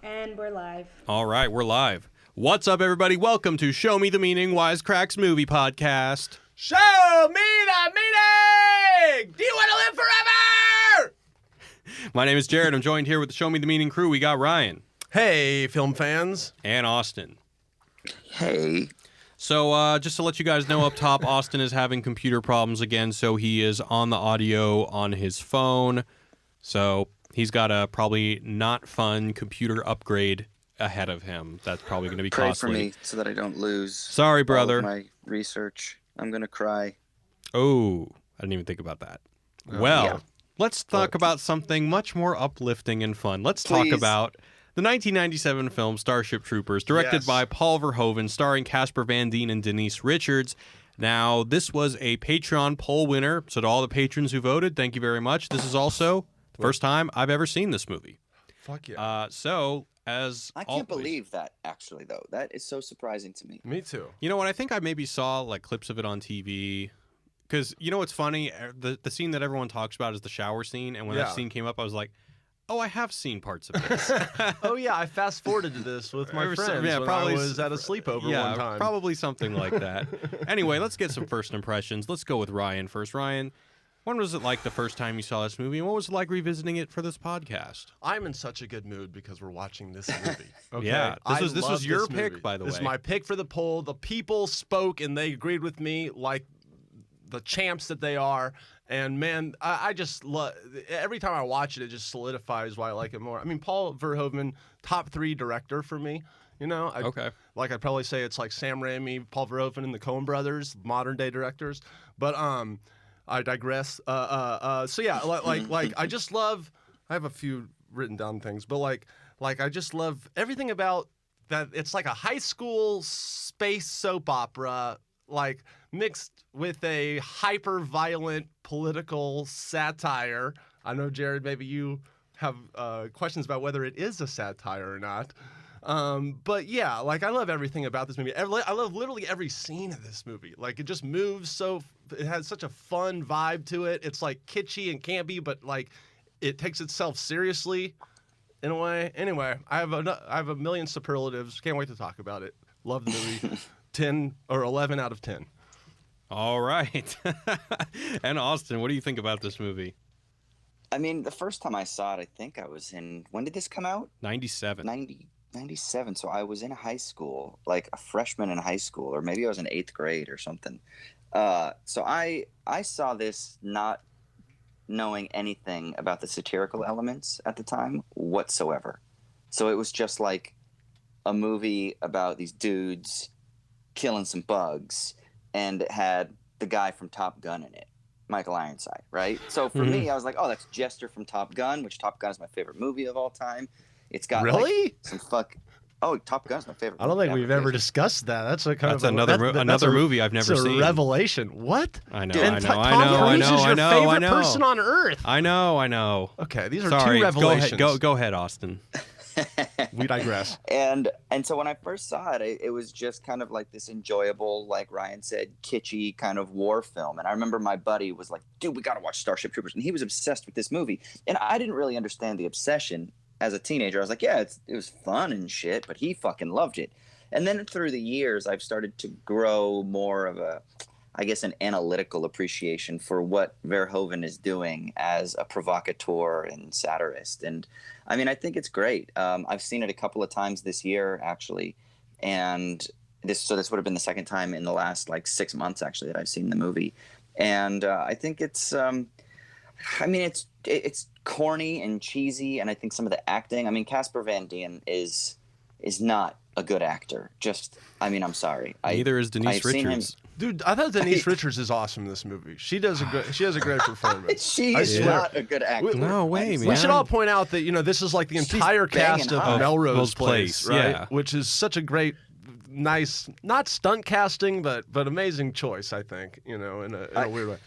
And we're live. All right, we're live. What's up, everybody? Welcome to Show Me the Meaning, Wisecrack's movie podcast. Show me the meaning! Do you want to live forever? My name is Jared. I'm joined here with the Show Me the Meaning crew. We got Ryan. Hey, film fans. And Austin. Hey. So just to let you guys know up top, Austin is having computer problems again, so he is on the audio on his phone. So he's got a probably not fun computer upgrade ahead of him. That's probably going to be Pray costly. for me so that I don't lose. Sorry, brother. All of my research. I'm gonna cry. Oh, I didn't even think about that. Well, yeah. Let's talk about something much more uplifting and fun. Let's talk about the 1997 film Starship Troopers, directed by Paul Verhoeven, starring Casper Van Dien and Denise Richards. Now, this was a Patreon poll winner, so to all the patrons who voted, thank you very much. This is also the first time I've ever seen this movie. Fuck yeah. I can't believe that, actually, though. That is so surprising to me. Me too. You know what? I think I maybe saw like clips of it on TV. Because you know what's funny? The scene that everyone talks about is the shower scene. And when that scene came up, I was like, oh, I have seen parts of this. Oh, yeah. I fast forwarded to this with my friends when I was at a sleepover one time. Probably something like that. Anyway, let's get some first impressions. Let's go with Ryan first. Ryan, when was it like the first time you saw this movie? And what was it like revisiting it for this podcast? I'm in such a good mood because we're watching this movie. Okay? Yeah. This was your pick, by the way. This is my pick for the poll. The people spoke and they agreed with me like the champs that they are. And man, I just love every time I watch it, it just solidifies why I like it more. I mean, Paul Verhoeven, top 3 director for me. You know, Like I'd probably say it's like Sam Raimi, Paul Verhoeven, and the Coen brothers, modern day directors. But I digress. So yeah, like I just love. I have a few written down things, but like I just love everything about that. It's like a high school space soap opera, like mixed with a hyper violent political satire. I know, Jared, maybe you have questions about whether it is a satire or not. But yeah, like I love everything about this movie. I love literally every scene of this movie. Like it just moves so. It has such a fun vibe to it. It's like kitschy and campy, but like it takes itself seriously in a way. Anyway, I have a million superlatives. Can't wait to talk about it. Love the movie. 10 or 11 out of 10. All right. And Austin, what do you think about this movie? I mean, the first time I saw it, I think I was in. When did this come out? 97. 97. So I was in high school, like a freshman in high school, or maybe I was in 8th grade or something. So I saw this not knowing anything about the satirical elements at the time whatsoever. So it was just like a movie about these dudes killing some bugs, and it had the guy from Top Gun in it, Michael Ironside, right? So for me, I was like, oh, that's Jester from Top Gun, which Top Gun is my favorite movie of all time. It's got like, some Oh, Top Gun's my favorite. I don't think we've ever discussed that. That's a kind of another movie I've never seen. It's a revelation. What? I know. Dude, I know. Tom Cruise is your favorite person on Earth. I know. Okay, these are 2 revelations. Go ahead, Austin. We digress. And so when I first saw it, it was just kind of like this enjoyable, like Ryan said, kitschy kind of war film. And I remember my buddy was like, dude, we got to watch Starship Troopers. And he was obsessed with this movie. And I didn't really understand the obsession as a teenager. I was like, yeah, it was fun and shit, but he fucking loved it. And then through the years, I've started to grow more of an analytical appreciation for what Verhoeven is doing as a provocateur and satirist. And I mean, I think it's great. I've seen it a couple of times this year, actually. And this would have been the second time in the last like 6 months, actually, that I've seen the movie. And I think it's corny and cheesy. And I think some of the acting, I mean, Casper Van Dien is not a good actor. I'm sorry. Neither is Denise Richards. Dude, I thought Denise Richards is awesome in this movie. She has a great performance. She's not a good actor. No way, man. We should all point out that, this is like the entire cast of Melrose Place, right? Yeah. Which is such a great, nice, not stunt casting, but amazing choice, I think, in a weird way.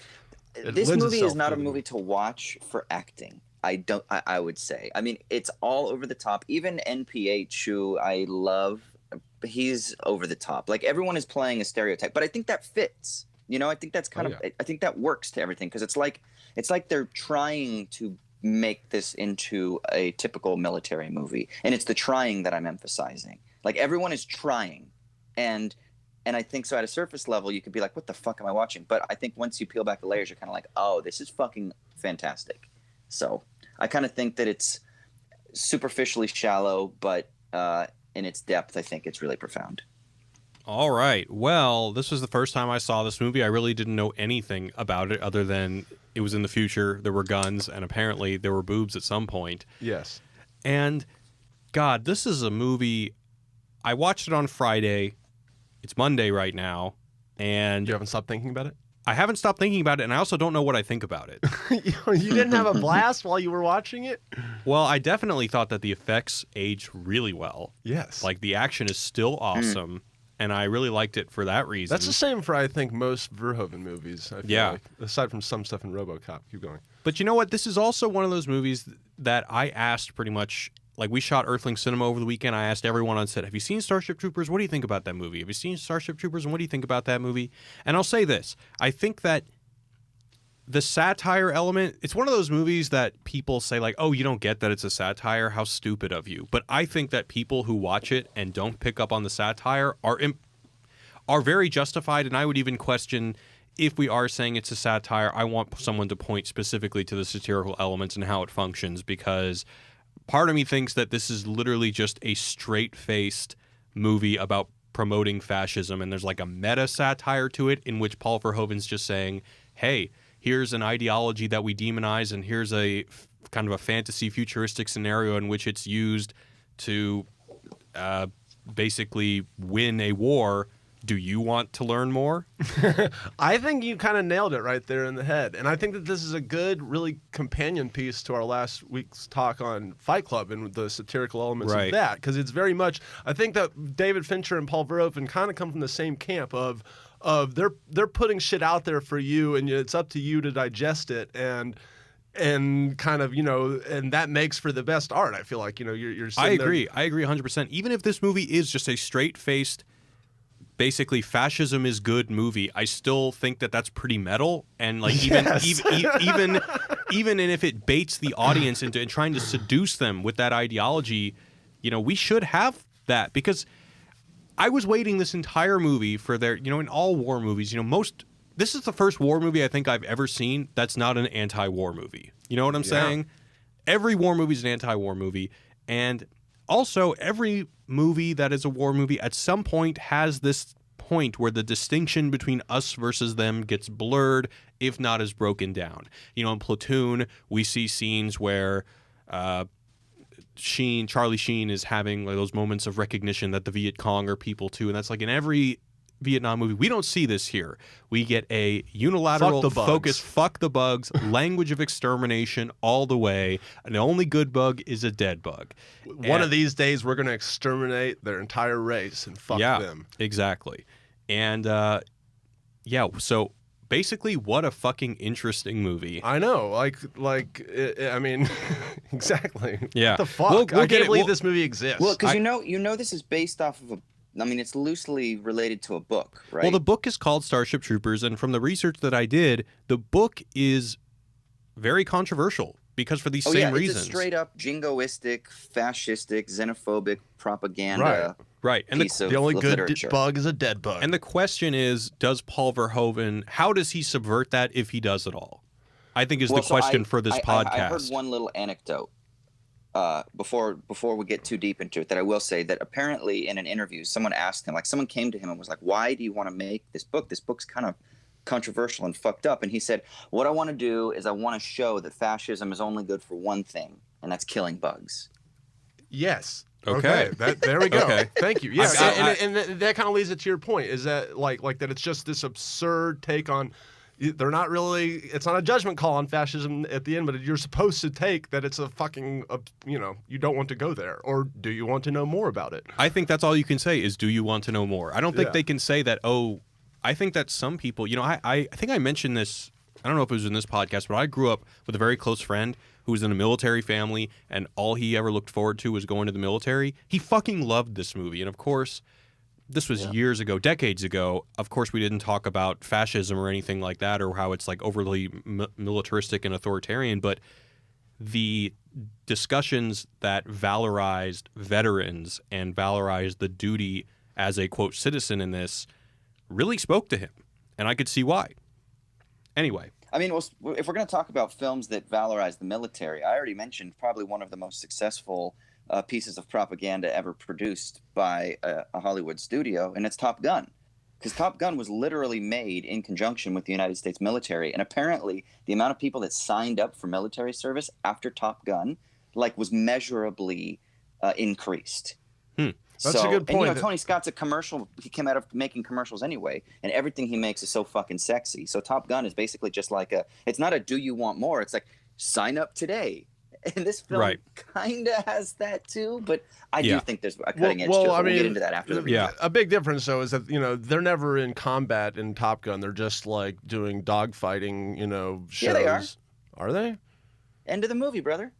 This movie is not a movie to watch for acting. I would say. I mean, it's all over the top. Even NPH, who I love, he's over the top. Like, everyone is playing a stereotype, but I think that fits. I think that's I think that works to everything, because it's like they're trying to make this into a typical military movie. And it's the trying that I'm emphasizing. Like, everyone is trying. And I think so at a surface level, you could be like, what the fuck am I watching? But I think once you peel back the layers, you're kind of like, oh, this is fucking fantastic. So I kind of think that it's superficially shallow, but in its depth, I think it's really profound. All right. Well, this was the first time I saw this movie. I really didn't know anything about it other than it was in the future, there were guns, and apparently there were boobs at some point. Yes. And, God, this is a movie... I watched it on Friday. It's Monday right now, and... You haven't stopped thinking about it? I haven't stopped thinking about it, and I also don't know what I think about it. You didn't have a blast while you were watching it? Well, I definitely thought that the effects aged really well. Yes. Like, the action is still awesome, and I really liked it for that reason. That's the same for, I think, most Verhoeven movies, I feel like. Aside from some stuff in RoboCop. Keep going. But you know what? This is also one of those movies that I asked pretty much... Like, we shot Earthling Cinema over the weekend. I asked everyone on set, have you seen Starship Troopers? What do you think about that movie? Have you seen Starship Troopers? And what do you think about that movie? And I'll say this. I think that the satire element, it's one of those movies that people say, like, oh, you don't get that it's a satire? How stupid of you. But I think that people who watch it and don't pick up on the satire are very justified, and I would even question... If we are saying it's a satire, I want someone to point specifically to the satirical elements and how it functions, because part of me thinks that this is literally just a straight-faced movie about promoting fascism, and there's like a meta-satire to it in which Paul Verhoeven's just saying, hey, here's an ideology that we demonize, and here's a kind of a fantasy futuristic scenario in which it's used to basically win a war. Do you want to learn more? I think you kind of nailed it right there in the head. And I think that this is a good, really companion piece to our last week's talk on Fight Club and the satirical elements of that. Because it's very much, I think that David Fincher and Paul Verhoeven kind of come from the same camp of they're putting shit out there for you, and it's up to you to digest it and kind of, and that makes for the best art. I feel like, you're sitting there. I agree 100%. Even if this movie is just a straight-faced, basically fascism is good movie, I still think that that's pretty metal, and like even if it baits the audience into trying to seduce them with that ideology, we should have that, because I was waiting this entire movie for their, in all war movies, this is the first war movie I think I've ever seen that's not an anti-war movie. You know what I'm saying? Every war movie is an anti-war movie, and also every movie that is a war movie at some point has this point where the distinction between us versus them gets blurred, if not is broken down. In Platoon, we see scenes where Charlie Sheen is having like those moments of recognition that the Viet Cong are people too, and that's like in every Vietnam movie. We don't see this here. We get a unilateral focus, fuck the bugs, language of extermination all the way, and the only good bug is a dead bug. One of these days, we're going to exterminate their entire race and fuck them. Exactly. And, so basically, what a fucking interesting movie. I know. I mean, exactly. Yeah. What the fuck? I can't believe this movie exists. Well, because this is based off of it's loosely related to a book, right? Well, the book is called Starship Troopers, and from the research that I did, the book is very controversial because for these same reasons. It's a straight up jingoistic, fascistic, xenophobic propaganda. Right. And the only good bug is a dead bug. And the question is, does Paul Verhoeven, how does he subvert that if he does at all? I think is the question for this podcast. I heard one little anecdote before we get too deep into it that I will say that apparently in an interview, someone asked him, like someone came to him and was like, why do you want to make this book? This book's kind of controversial and fucked up. And he said, what I want to do is I want to show that fascism is only good for one thing, and that's killing bugs. Yes. Okay. There we go. Okay. Thank you. Yeah. And that kind of leads it to your point, is that like that it's just this absurd take on, they're not really, it's not a judgment call on fascism at the end, but you're supposed to take that it's a fucking, you don't want to go there. Or do you want to know more about it? I think that's all you can say is, do you want to know more? I don't think they can say that, I think that some people, I think I mentioned this, I don't know if it was in this podcast, but I grew up with a very close friend who was in a military family, and all he ever looked forward to was going to the military. He fucking loved this movie. And of course, this was years ago, decades ago. Of course, we didn't talk about fascism or anything like that, or how it's like overly militaristic and authoritarian. But the discussions that valorized veterans and valorized the duty as a, quote, citizen in this really spoke to him. And I could see why. Anyway. I mean, if we're going to talk about films that valorize the military, I already mentioned probably one of the most successful pieces of propaganda ever produced by a Hollywood studio, and it's Top Gun. Because Top Gun was literally made in conjunction with the United States military, and apparently the amount of people that signed up for military service after Top Gun was measurably increased. That's a good point. And Tony Scott's a commercial. He came out of making commercials anyway, and everything he makes is so fucking sexy. So Top Gun is basically just it's not a do you want more? It's like, sign up today. And this film kind of has that too, but I do think there's a cutting edge to it. We'll get into that after the review. Yeah. A big difference, though, is that, they're never in combat in Top Gun. They're just, doing dogfighting, shows. Yeah, they are. Are they? End of the movie, brother.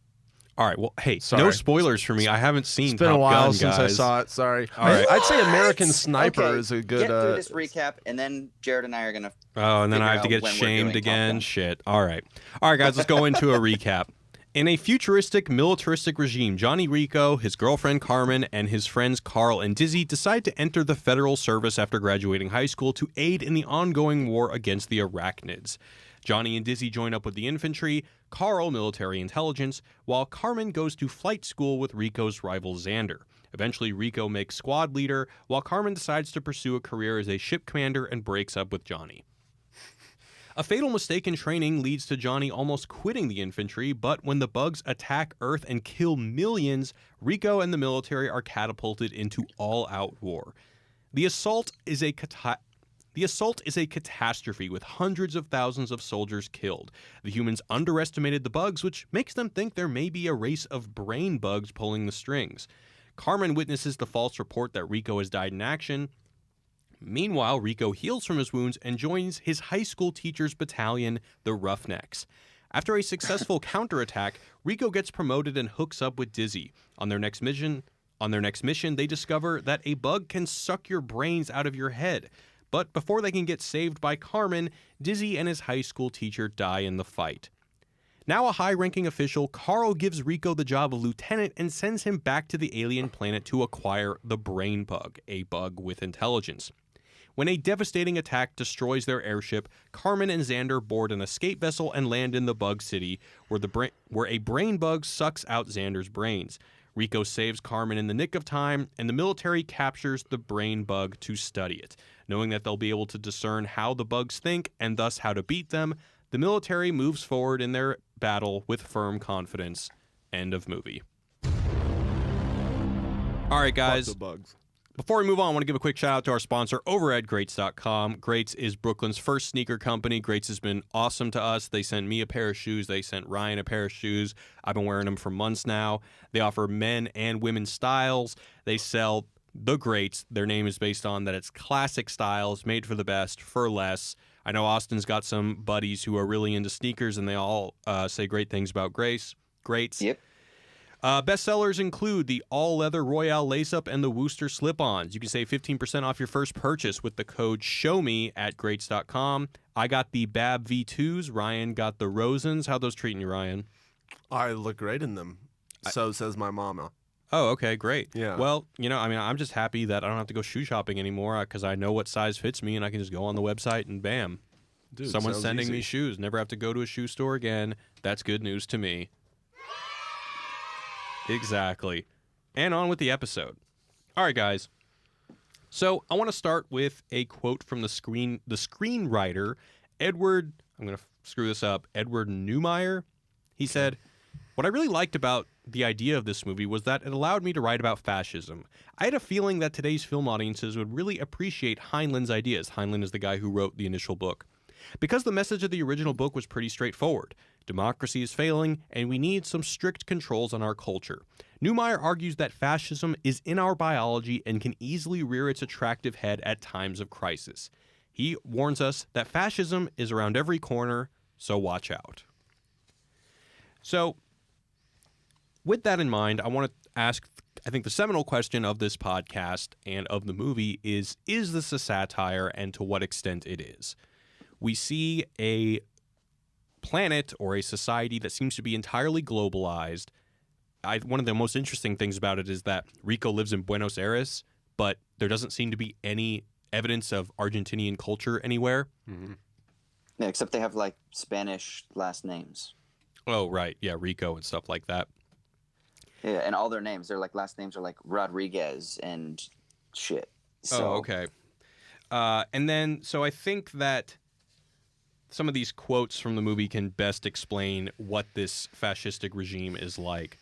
All right, well, hey, no spoilers for me. I haven't seen Top Gun, It's been a while guys. since I saw it. Sorry. All right. I'd say American Sniper is a good... Get through this recap, and then Jared and I are going to Oh, and then I have to get shamed again? Shit. All right, guys, let's go into a recap. In a futuristic, militaristic regime, Johnny Rico, his girlfriend Carmen, and his friends Carl and Dizzy decide to enter the federal service after graduating high school to aid in the ongoing war against the arachnids. Johnny and Dizzy join up with the infantry, Carl, military intelligence, while Carmen goes to flight school with Rico's rival Xander. Eventually, Rico makes squad leader, while Carmen decides to pursue a career as a ship commander and breaks up with Johnny. A fatal mistake in training leads to Johnny almost quitting the infantry, but when the bugs attack Earth and kill millions, Rico and the military are catapulted into all-out war. The assault is a catastrophe with hundreds of thousands of soldiers killed. The humans underestimated the bugs, which makes them think there may be a race of brain bugs pulling the strings. Carmen witnesses the false report that Rico has died in action. Meanwhile, Rico heals from his wounds and joins his high school teacher's battalion, the Roughnecks. After a successful counterattack, Rico gets promoted and hooks up with Dizzy. On their next mission, they discover that a bug can suck your brains out of your head. But before they can get saved by Carmen, Dizzy and his high school teacher die in the fight. Now a high-ranking official, Carl gives Rico the job of lieutenant and sends him back to the alien planet to acquire the brain bug, a bug with intelligence. When a devastating attack destroys their airship, Carmen and Xander board an escape vessel and land in the bug city, where a brain bug sucks out Xander's brains. Rico saves Carmen in the nick of time, and the military captures the brain bug to study it. Knowing that they'll be able to discern how the bugs think and thus how to beat them, the military moves forward in their battle with firm confidence. End of movie. All right, guys. Fuck the bugs. Before we move on, I want to give a quick shout out to our sponsor over at Greats.com. Greats is Brooklyn's first sneaker company. Greats has been awesome to us. They sent me a pair of shoes. They sent Ryan a pair of shoes. I've been wearing them for months now. They offer men and women's styles. They sell the Greats. Their name is based on that it's classic styles, made for the best, for less. I know Austin's got some buddies who are really into sneakers, and they all say great things about Greats. Yep. Bestsellers include the all-leather Royale lace-up and the Wooster slip-ons. You can save 15% off your first purchase with the code SHOWME at Greats.com. I got the Bab V2s. Ryan got the Rosens. How those treating you, Ryan? I look great in them. So says my mama. Oh, okay, great. Yeah. Well, I'm just happy that I don't have to go shoe shopping anymore because I know what size fits me and I can just go on the website and bam. Dude, someone's sending me shoes. Never have to go to a shoe store again. That's good news to me. Exactly. And on with the episode. All right, guys. So I want to start with a quote from the screenwriter, Edward, I'm going to screw this up, Edward Neumeier. He said, "What I really liked about the idea of this movie was that it allowed me to write about fascism. I had a feeling that today's film audiences would really appreciate Heinlein's ideas." Heinlein is the guy who wrote the initial book. "Because the message of the original book was pretty straightforward. Democracy is failing, and we need some strict controls on our culture. Neumeier argues that fascism is in our biology and can easily rear its attractive head at times of crisis. He warns us that fascism is around every corner, so watch out." So, with that in mind, I want to ask, I think the seminal question of this podcast and of the movie is this a satire, and to what extent it is? We see a planet or a society that seems to be entirely globalized. One of the most interesting things about it is that Rico lives in Buenos Aires, but there doesn't seem to be any evidence of Argentinian culture anywhere. Mm-hmm. Yeah, except they have like Spanish last names. Oh, right. Yeah, Rico and stuff like that. Yeah, and all their names, their like last names are like Rodriguez and shit. So, oh, okay. And then, so I think that some of these quotes from the movie can best explain what this fascistic regime is like.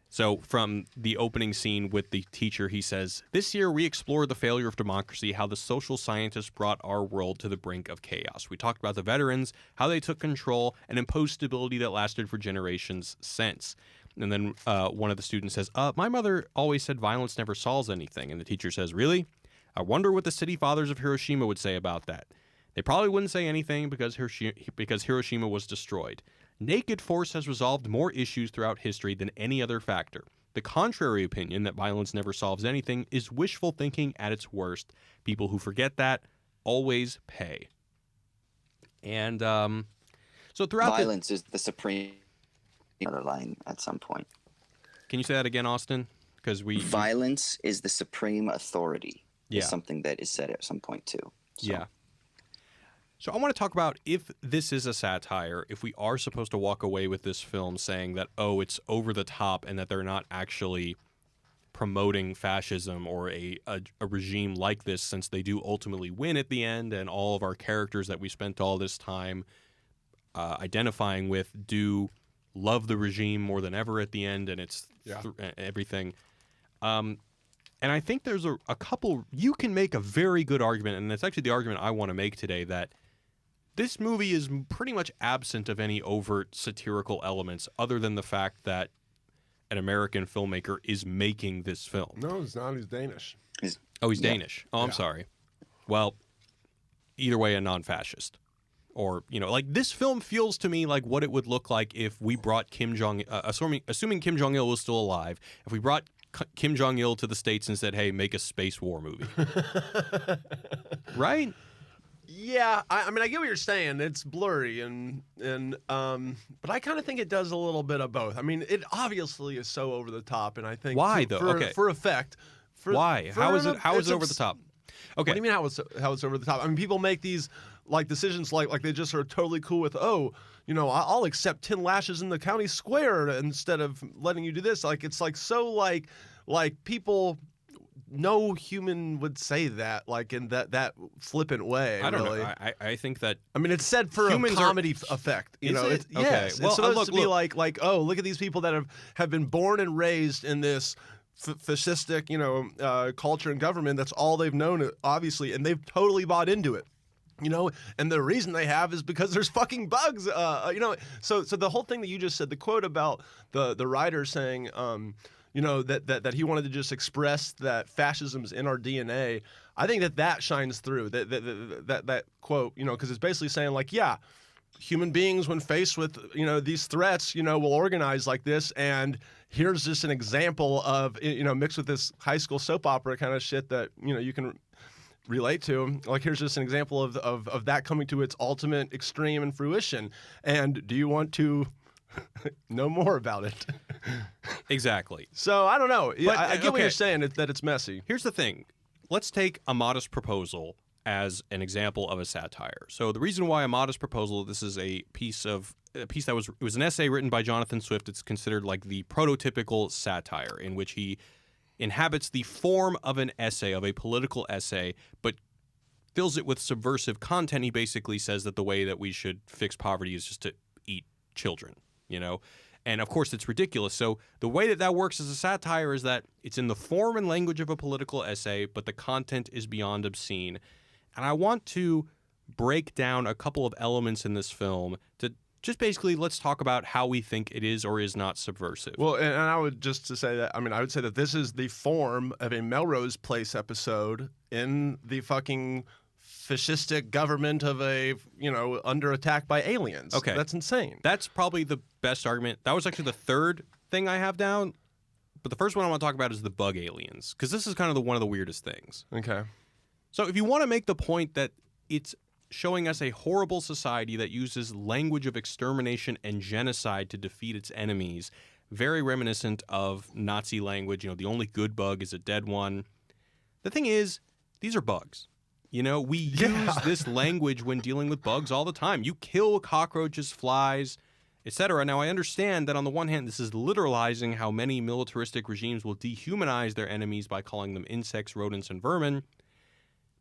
So from the opening scene with the teacher, he says, "This year we explored the failure of democracy, how the social scientists brought our world to the brink of chaos. We talked about the veterans, how they took control and imposed stability that lasted for generations since." And then one of the students says, "My mother always said violence never solves anything." And the teacher says, "Really? I wonder what the city fathers of Hiroshima would say about that. They probably wouldn't say anything because Hiroshima was destroyed. Naked force has resolved more issues throughout history than any other factor. The contrary opinion that violence never solves anything is wishful thinking at its worst. People who forget that always pay." And so throughout violence is the supreme other line at some point. Can you say that again, Austin? Because violence is the supreme authority. Yeah. Is something that is said at some point too. So. Yeah. So I want to talk about if this is a satire, if we are supposed to walk away with this film saying that, oh, it's over the top and that they're not actually promoting fascism or a regime like this, since they do ultimately win at the end, and all of our characters that we spent all this time identifying with do love the regime more than ever at the end, and it's everything. And I think there's a couple, you can make a very good argument, and it's actually the argument I want to make today, that this movie is pretty much absent of any overt satirical elements other than the fact that an American filmmaker is making this film. No, he's not. He's Danish. He's Danish. Oh, I'm sorry. Well, either way, a non-fascist. Or, like this film feels to me like what it would look like if we brought Kim Jong, assuming Kim Jong-il was still alive, if we brought Kim Jong-il to the States and said, "Hey, make a space war movie." Right? Yeah, I mean, I get what you're saying. It's blurry, but I kind of think it does a little bit of both. I mean, it obviously is so over the top, and I think why though? For effect. Why? How is it over the top? Okay. What do you mean how it's over the top? I mean, people make these like decisions like they just are totally cool with, oh, I'll accept 10 lashes in the county square instead of letting you do this. Like it's like so like people. No human would say that, like in that flippant way. I don't really. know. I think that. I mean, it's said for a comedy effect. Is it? It's, okay. Yes, well, it's supposed to be like, oh, look at these people that have been born and raised in this fascistic, culture and government. That's all they've known, obviously, and they've totally bought into it. And the reason they have is because there's fucking bugs. So the whole thing that you just said, the quote about the writer saying. That he wanted to just express that fascism's in our DNA. I think that shines through that quote, because it's basically saying like, yeah, human beings when faced with, these threats, will organize like this. And here's just an example of, mixed with this high school soap opera kind of shit that, you can relate to. Like, here's just an example of that coming to its ultimate extreme and fruition. And do you want to know more about it? Exactly. So I don't know. But, I get what you're saying, that it's messy. Here's the thing. Let's take A Modest Proposal as an example of a satire. So the reason why A Modest Proposal, this is a piece that was an essay written by Jonathan Swift. It's considered like the prototypical satire, in which he inhabits the form of an essay, of a political essay, but fills it with subversive content. He basically says that the way that we should fix poverty is just to eat children. And of course it's ridiculous. So the way that works as a satire is that it's in the form and language of a political essay, but the content is beyond obscene. And I want to break down a couple of elements in this film to just basically let's talk about how we think it is or is not subversive. Well, and I would just to say that, I mean, I would say that this is the form of a Melrose Place episode in the fucking fascistic government of a, under attack by aliens. Okay. That's insane. That's probably the best argument. That was actually the third thing I have down. But the first one I want to talk about is the bug aliens, because this is kind of one of the weirdest things. Okay. So if you want to make the point that it's showing us a horrible society that uses language of extermination and genocide to defeat its enemies. Very reminiscent of Nazi language. The only good bug is a dead one. The thing is, these are bugs. We use this language when dealing with bugs all the time. You kill cockroaches, flies, etc. Now, I understand that on the one hand, this is literalizing how many militaristic regimes will dehumanize their enemies by calling them insects, rodents, and vermin.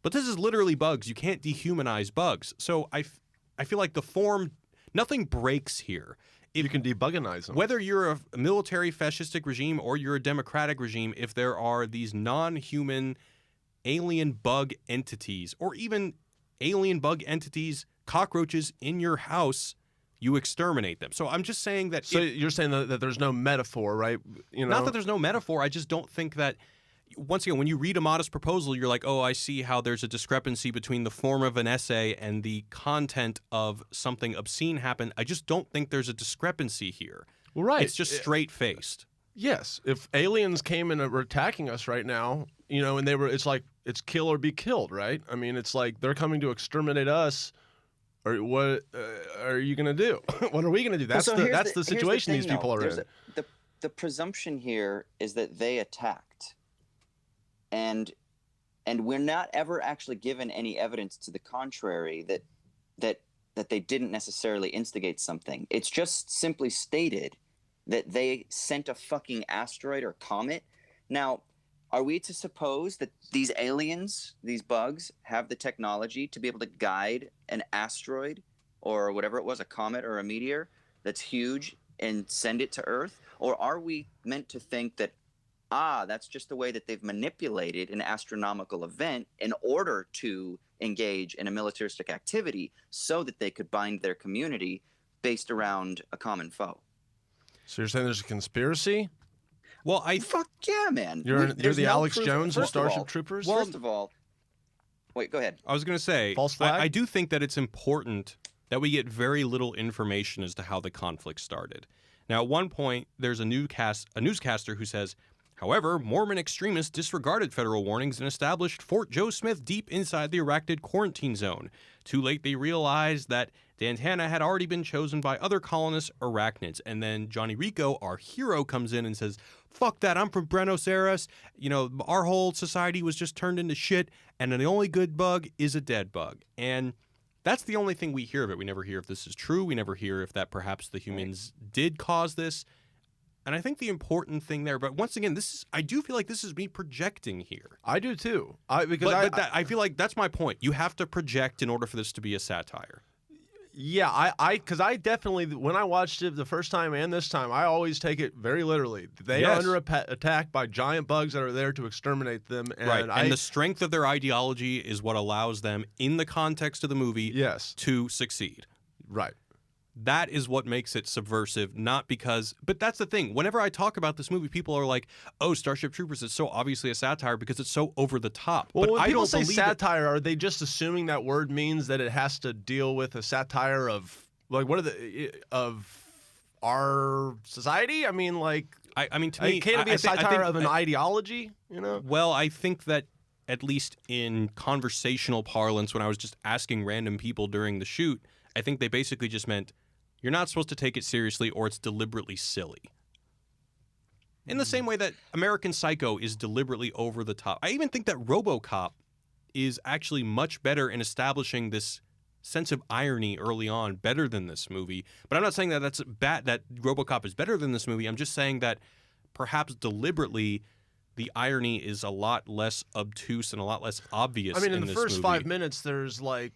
But this is literally bugs. You can't dehumanize bugs. So I feel like the form, nothing breaks here. You can debugganize them. Whether you're a military fascistic regime or you're a democratic regime, if there are these non-human alien bug entities, or even alien bug entities, cockroaches in your house, you exterminate them. So I'm just saying that... So you're saying that there's no metaphor, right? Not that there's no metaphor. I just don't think that... Once again, when you read A Modest Proposal, you're like, oh, I see how there's a discrepancy between the form of an essay and the content of something obscene happen. I just don't think there's a discrepancy here. Well, right. It's just straight-faced. Yes. If aliens came and were attacking us right now, and it's like, it's kill or be killed, right? I mean, it's like they're coming to exterminate us, or what are you going to do? What are we going to do? That's the situation these people are in. The presumption here is that they attacked. And we're not ever actually given any evidence to the contrary that they didn't necessarily instigate something. It's just simply stated that they sent a fucking asteroid or comet. Now, are we to suppose that these aliens, these bugs, have the technology to be able to guide an asteroid or whatever it was, a comet or a meteor that's huge, and send it to Earth? Or are we meant to think that that's just the way that they've manipulated an astronomical event in order to engage in a militaristic activity so that they could bind their community based around a common foe? So you're saying there's a conspiracy? Well, fuck yeah, man. You're the Alex Jones of Starship Troopers? Well, first of all, wait, go ahead. I was going to say, false flag? I do think that it's important that we get very little information as to how the conflict started. Now, at one point, there's a newscaster who says, however, Mormon extremists disregarded federal warnings and established Fort Joe Smith deep inside the Arachnid quarantine zone. Too late, they realized that Dantana had already been chosen by other colonist arachnids. And then Johnny Rico, our hero, comes in and says, fuck that, I'm from Buenos Aires. Our whole society was just turned into shit, and the only good bug is a dead bug. And that's the only thing we hear of it. We never hear if this is true. We never hear if that perhaps the humans did cause this. And I think the important thing there, but once again, I do feel like this is me projecting here. I do too. I feel like that's my point. You have to project in order for this to be a satire. Yeah, because I definitely, when I watched it the first time and this time, I always take it very literally. They are under attack by giant bugs that are there to exterminate them. And and the strength of their ideology is what allows them, in the context of the movie, to succeed. Right. That is what makes it subversive, not because... But that's the thing. Whenever I talk about this movie, people are like, oh, Starship Troopers is so obviously a satire because it's so over the top. Well, but when I people don't say believe satire, are they just assuming that word means that it has to deal with a satire of, like, of our society? I mean, like... I mean, to me... Can't it be a satire of an ideology, Well, I think that, at least in conversational parlance, when I was just asking random people during the shoot, I think they basically just meant... You're not supposed to take it seriously or it's deliberately silly. In the same way that American Psycho is deliberately over the top. I even think that RoboCop is actually much better in establishing this sense of irony early on, better than this movie. But I'm not saying that that's bad, that RoboCop is better than this movie. I'm just saying that perhaps deliberately the irony is a lot less obtuse and a lot less obvious. I mean, in the first movie. 5 minutes, there's like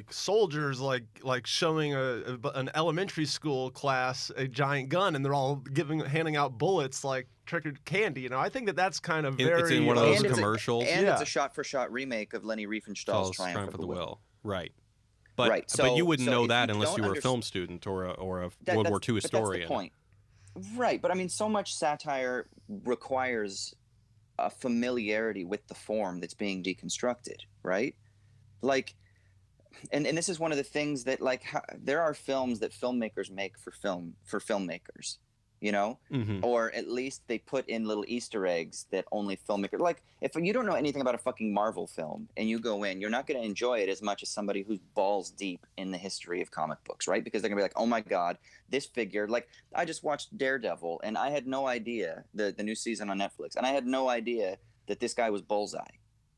soldiers like showing an elementary school class a giant gun, and they're all handing out bullets like triggered candy. I think that's kind of very. It's in one of those commercials, it's a shot-for-shot remake of Lenny Riefenstahl's Triumph of the Will. Right. But but you wouldn't know that unless you were a film student or a World War II historian. That's the point. Right, but I mean, so much satire requires a familiarity with the form that's being deconstructed, right? Like, and this is one of the things that, like, there are films that filmmakers make for filmmakers, you know, Mm-hmm. or at least they put in little Easter eggs that only filmmakers like. If you don't know anything about a fucking Marvel film and you go in, you're not going to enjoy it as much as somebody who's balls deep in the history of comic books, right? Because they're gonna be like, oh my god, this figure. Like, I just watched Daredevil and I had no idea the new season on Netflix, and I had no idea that this guy was Bullseye.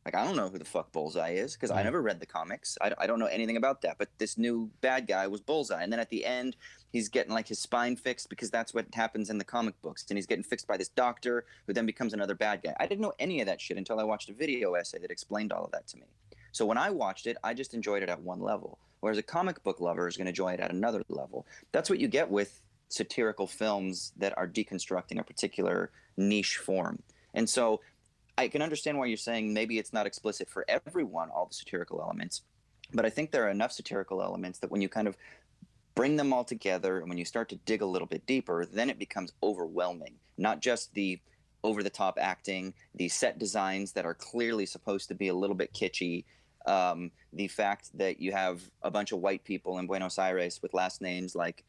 Like, I don't know who the fuck Bullseye is because I never read the comics. I don't know anything about that. But this new bad guy was Bullseye. And then at the end, he's getting like his spine fixed because that's what happens in the comic books. And he's getting fixed by this doctor who then becomes another bad guy. I didn't know any of that shit until I watched a video essay that explained all of that to me. So when I watched it, I just enjoyed it at one level. Whereas a comic book lover is going to enjoy it at another level. That's what you get with satirical films that are deconstructing a particular niche form. And so I can understand why you're saying maybe it's not explicit for everyone, all the satirical elements, but I think there are enough satirical elements that when you kind of bring them all together and when you start to dig a little bit deeper, then it becomes overwhelming. Not just the over-the-top acting, the set designs that are clearly supposed to be a little bit kitschy, the fact that you have a bunch of white people in Buenos Aires with last names like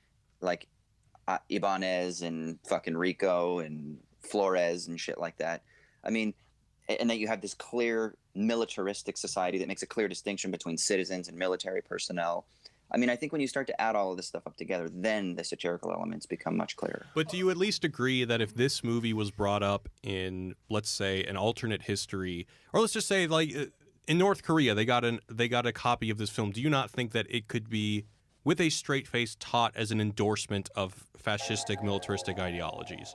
Ibanez and fucking Rico and Flores and shit like that. I mean, and that you have this clear militaristic society that makes a clear distinction between citizens and military personnel. I mean, I think when you start to add all of this stuff up together, then the satirical elements become much clearer. But do you at least agree that if this movie was brought up in, let's say, an alternate history, or let's just say like in North Korea, they got a copy of this film, do you not think that it could be, with a straight face, taught as an endorsement of fascistic, militaristic ideologies?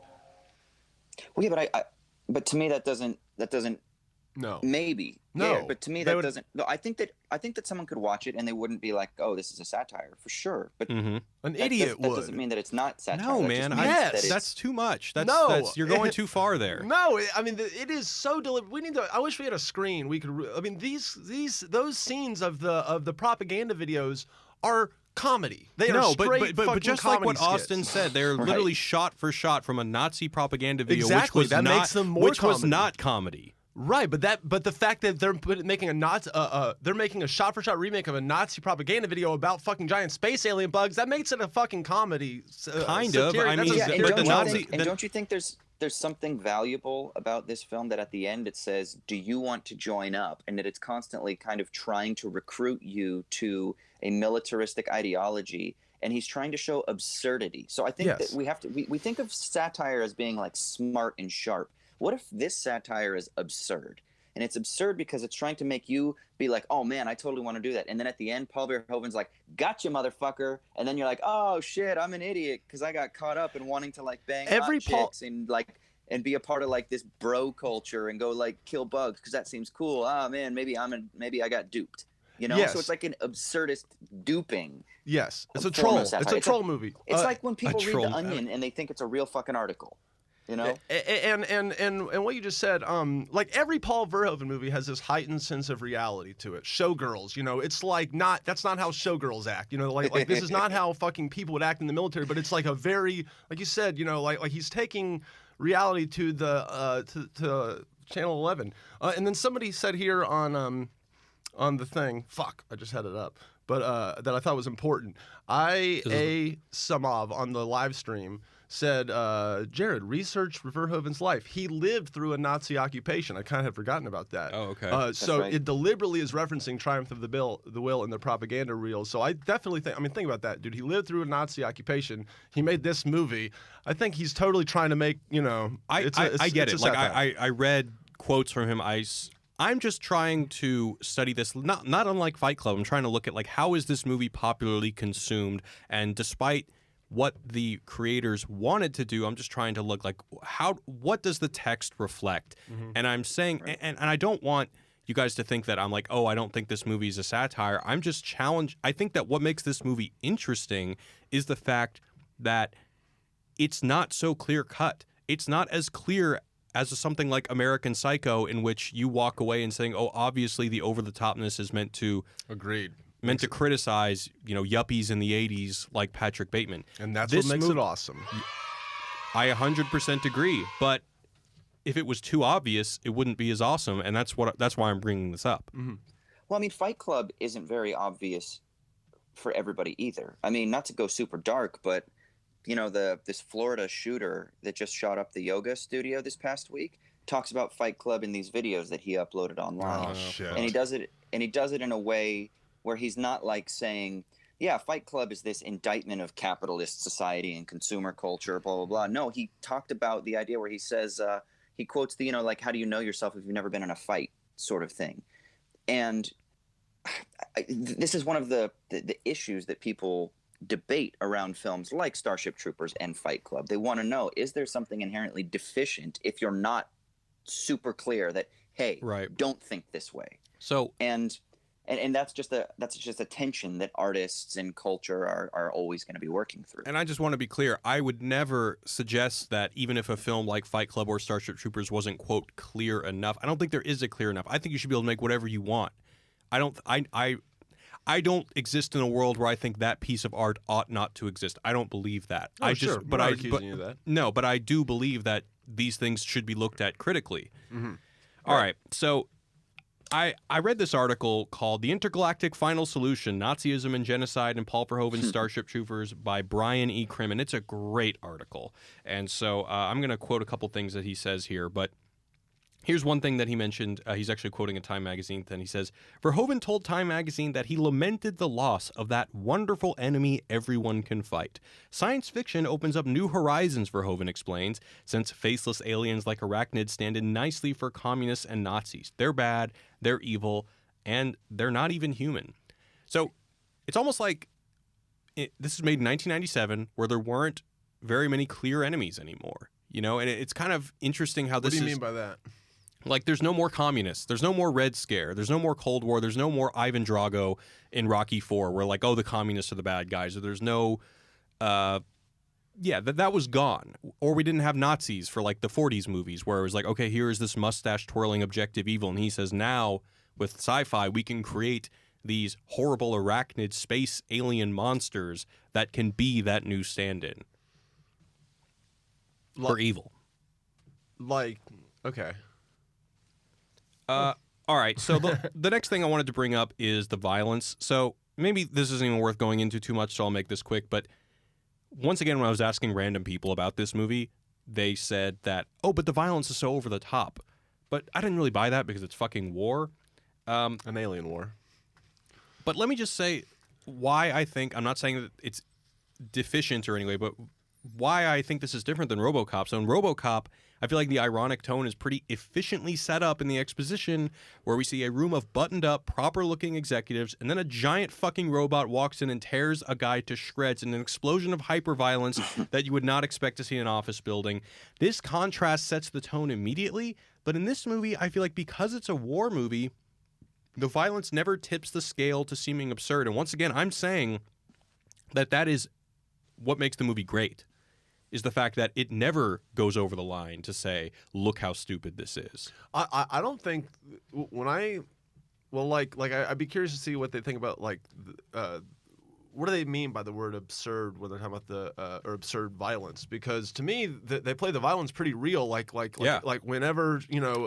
Well, yeah, but to me that doesn't. No. Maybe. No. Yeah, but to me that doesn't. No, I think that someone could watch it and they wouldn't be like, "Oh, this is a satire," for sure. But an idiot would. That doesn't mean that it's not satire. No, that man. That's too much. You're going too far there. No, I mean it is so deliberate. We need to. I wish we had a screen. We could. I mean those scenes of the propaganda videos are comedy. They are straight but just like what skits. Austin said, they're Right. literally shot for shot from a Nazi propaganda video, Exactly. which was That not, makes them more which was comedy. not comedy. Right, but the fact that they're making they're making a shot-for-shot remake of a Nazi propaganda video about fucking giant space alien bugs, that makes it a fucking comedy. Kind of. Satiric. I That's mean, a Yeah, but satiric the don't you think there's something valuable about this film that at the end it says, "Do you want to join up?" and that it's constantly kind of trying to recruit you to a militaristic ideology, and he's trying to show absurdity. So I think Yes. that we think of satire as being like smart and sharp. What if this satire is absurd? And it's absurd because it's trying to make you be like, "Oh man, I totally want to do that." And then at the end, Paul Verhoeven's like, "Gotcha, motherfucker!" And then you're like, "Oh shit, I'm an idiot because I got caught up in wanting to like bang hot chicks and like and be a part of like this bro culture and go like kill bugs because that seems cool." Ah man, maybe I got duped. You know, Yes. so it's like an absurdist duping. Yes, it's a form troll. of satire. It's a troll movie. It's like when people read troll The Onion and they think it's a real fucking article. You know, and what you just said, like every Paul Verhoeven movie has this heightened sense of reality to it. Showgirls, you know, it's like that's not how showgirls act. You know, like this is not how fucking people would act in the military. But it's like a very, like you said, you know, like he's taking reality to the to Channel 11. And then somebody said here on the thing, fuck, I just had it up, but that I thought was important. A Samav on the live stream said, Jared, research Verhoeven's life. He lived through a Nazi occupation. I kind of had forgotten about that. Oh, okay. So right. it deliberately is referencing Triumph of the Will in the propaganda reels. So I definitely think, I mean, think about that, dude. He lived through a Nazi occupation. He made this movie. I think he's totally trying to make, you know, I get it. Like satire. I read quotes from him. I'm just trying to study this, not unlike Fight Club. I'm trying to look at like how is this movie popularly consumed, and despite what the creators wanted to do, I'm just trying to look like what does the text reflect? Mm-hmm. And I'm saying, and I don't want you guys to think that I'm like, oh, I don't think this movie is a satire. I'm just challenged. I think that what makes this movie interesting is the fact that it's not so clear cut. It's not as clear as something like American Psycho, in which you walk away and saying, oh, obviously the over-the-topness is meant to criticize, you know, yuppies in the 80s like Patrick Bateman. And that's what makes it awesome. I 100% agree, but if it was too obvious, it wouldn't be as awesome, and that's why I'm bringing this up. Mm-hmm. Well, I mean, Fight Club isn't very obvious for everybody either. I mean, not to go super dark, but this Florida shooter that just shot up the yoga studio this past week talks about Fight Club in these videos that he uploaded online. Oh shit! And he does it in a way where he's not like saying, yeah, Fight Club is this indictment of capitalist society and consumer culture, blah, blah, blah. No, he talked about the idea where he says, he quotes the, like, how do you know yourself if you've never been in a fight sort of thing. And this is one of the issues that people debate around films like Starship Troopers and Fight Club. They want to know, is there something inherently deficient if you're not super clear that, hey, don't think this way. So and that's just a tension that artists and culture are always going to be working through. And I just want to be clear, I would never suggest that even if a film like Fight Club or Starship Troopers wasn't, quote, clear enough. I don't think there is a clear enough. I think you should be able to make whatever you want. I don't exist in a world where I think that piece of art ought not to exist. I don't believe that. Oh, sure. But I'm not accusing you of that. No, but I do believe that these things should be looked at critically. Mm-hmm. All right. So I read this article called "The Intergalactic Final Solution: Nazism and Genocide in Paul Verhoeven's Starship Troopers" by Brian E. Krim, and it's a great article. And so I'm going to quote a couple things that he says here, but here's one thing that he mentioned. He's actually quoting a Time magazine thing. He says, Verhoeven told Time magazine that he lamented the loss of that wonderful enemy everyone can fight. Science fiction opens up new horizons, Verhoeven explains, since faceless aliens like arachnids stand in nicely for communists and Nazis. They're bad, they're evil, and they're not even human. So it's almost like this is made in 1997, where there weren't very many clear enemies anymore. And it's kind of interesting how this is... What do you mean by that? Like, there's no more communists. There's no more Red Scare. There's no more Cold War. There's no more Ivan Drago in Rocky IV, where, like, oh, the communists are the bad guys. Or there's no... that was gone. Or we didn't have Nazis for, like, the 40s movies, where it was like, okay, here is this mustache-twirling objective evil. And he says, now, with sci-fi, we can create these horrible arachnid space alien monsters that can be that new stand-in. For evil. Like, okay. All right, so the next thing I wanted to bring up is the violence. So maybe this isn't even worth going into too much, so I'll make this quick. But once again, when I was asking random people about this movie, they said that, oh, but the violence is so over the top. But I didn't really buy that because it's fucking war. An alien war. But let me just say why I think, I'm not saying that it's deficient or anyway, but why I think this is different than RoboCop. So in RoboCop, I feel like the ironic tone is pretty efficiently set up in the exposition, where we see a room of buttoned-up, proper-looking executives, and then a giant fucking robot walks in and tears a guy to shreds in an explosion of hyperviolence that you would not expect to see in an office building. This contrast sets the tone immediately, but in this movie, I feel like because it's a war movie, the violence never tips the scale to seeming absurd. And once again, I'm saying that is what makes the movie great. Is the fact that it never goes over the line to say, look how stupid this is. I don't think I'd be curious to see what they think about, like, what do they mean by the word absurd when they're talking about or absurd violence? Because to me, they play the violence pretty real, like whenever,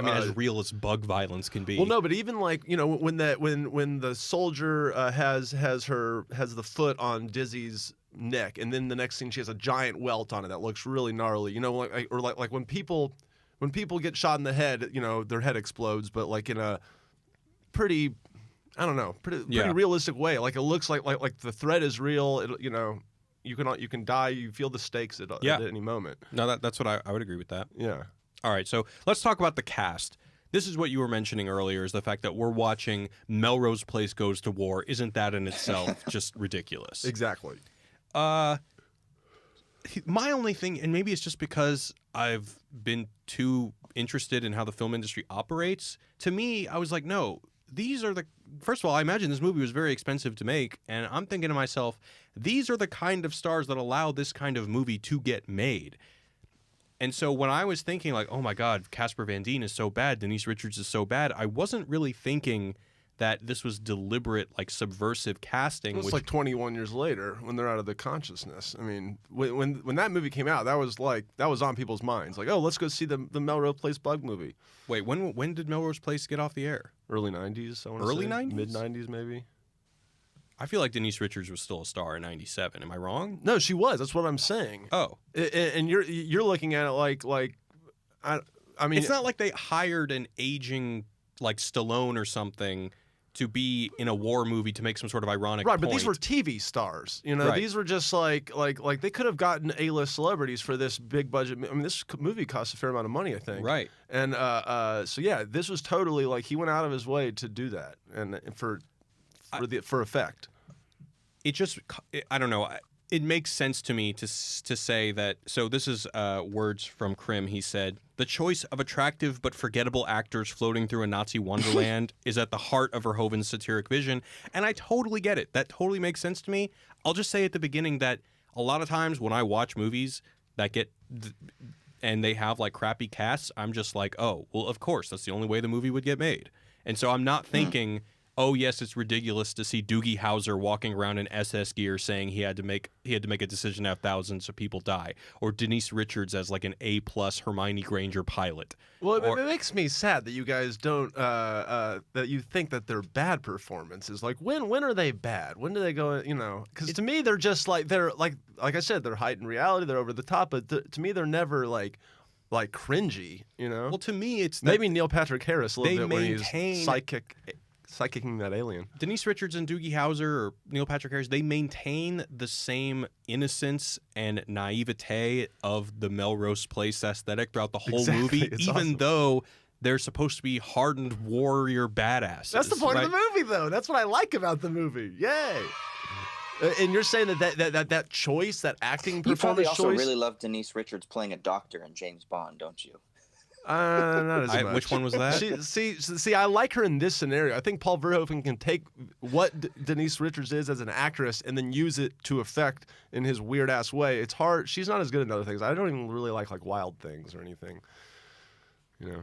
as real as bug violence can be. Well, no, but even like, when the soldier has the foot on Dizzy's neck, and then the next thing she has a giant welt on it that looks really gnarly, like when people get shot in the head, their head explodes, but like in a pretty realistic way. Like it looks like the threat is real. You can die. You feel the stakes at any moment. No, that's what I would agree with that. Yeah. All right, so let's talk about the cast. This is what you were mentioning earlier, is the fact that we're watching Melrose Place Goes to War. Isn't that in itself just ridiculous? Exactly. My only thing, and maybe it's just because I've been too interested in how the film industry operates, to me, I was like, no, these are first of all, I imagine this movie was very expensive to make, and I'm thinking to myself, these are the kind of stars that allow this kind of movie to get made. And so when I was thinking, like, oh my God, Casper Van Dien is so bad, Denise Richards is so bad, I wasn't really thinking that this was deliberate, like, subversive casting. It's like 21 years later when they're out of the consciousness. I mean, when that movie came out, that was on people's minds. Like, oh, let's go see the Melrose Place bug movie. Wait, when did Melrose Place get off the air? Early 90s, I want to say. Early 90s? Mid 90s, maybe. I feel like Denise Richards was still a star in '97. Am I wrong? No, she was. That's what I'm saying. Oh, And you're looking at it like I mean, it's not like they hired an aging like Stallone or something to be in a war movie to make some sort of ironic right, point. but these were TV stars. You know, Right. these were just like they could have gotten A-list celebrities for this big budget. I mean, this movie cost a fair amount of money, I think. Right. And so yeah, this was totally like he went out of his way to do that, and for effect. It just, I don't know. It makes sense to me to say that. So this is words from Krim. He said, "The choice of attractive but forgettable actors floating through a Nazi wonderland is at the heart of Verhoeven's satiric vision." And I totally get it. That totally makes sense to me. I'll just say at the beginning that a lot of times when I watch movies that get and they have like crappy casts, I'm just like, oh, well, of course, that's the only way the movie would get made. And so I'm not thinking, oh yes, it's ridiculous to see Doogie Howser walking around in SS gear saying he had to make a decision to have thousands of people die, or Denise Richards as like an A+ Hermione Granger pilot. Well, it makes me sad that you guys don't that you think that they're bad performances. Like when are they bad? When do they go? You know, because to me they're just like like I said, they're heightened reality. They're over the top, but to me they're never like cringy. You know. Well, to me it's maybe Neil Patrick Harris a little bit when he's psychicking that alien. Denise Richards and Doogie Howser or Neil Patrick Harris, they maintain the same innocence and naivete of the Melrose Place aesthetic throughout the whole movie, It's even awesome. though they're supposed to be hardened warrior badasses. That's the point right? of the movie, though. That's what I like about the movie. Yay! And you're saying that choice, that acting You performance probably also choice. really love Denise Richards playing a doctor in James Bond, don't you? Not as much. Which one was that? See, I like her in this scenario. I think Paul Verhoeven can take what Denise Richards is as an actress and then use it to effect in his weird ass way. It's hard. She's not as good at other things. I don't even really like Wild Things or anything. You know.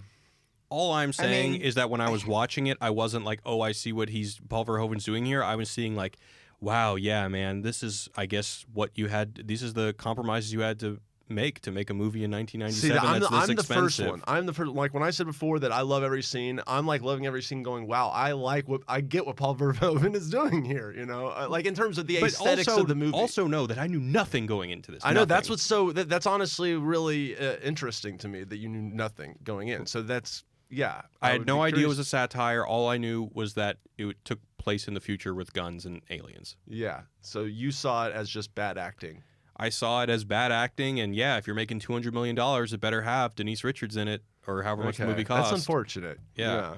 All I'm saying is that when I was watching it, I wasn't like, oh, I see what Paul Verhoeven's doing here. I was seeing like, wow, yeah, man, this is, I guess, what you had. These is the compromises you had to make a movie in 1997 I'm that's the this first expensive. one. I'm the first. Like when I said before that I love every scene, I'm like loving every scene. Going, wow, I get what Paul Verhoeven is doing here. You know, like in terms of the aesthetics of the movie. Also know that I knew nothing going into this. I know that's Nothing. what's that's honestly really interesting to me that you knew nothing going in. So that's I had would no be idea it curious- was a satire. All I knew was that it took place in the future with guns and aliens. Yeah. So you saw it as just bad acting. I saw it as bad acting, and yeah, if you're making $200 million, it better have Denise Richards in it, or however much the movie costs. That's unfortunate. Yeah.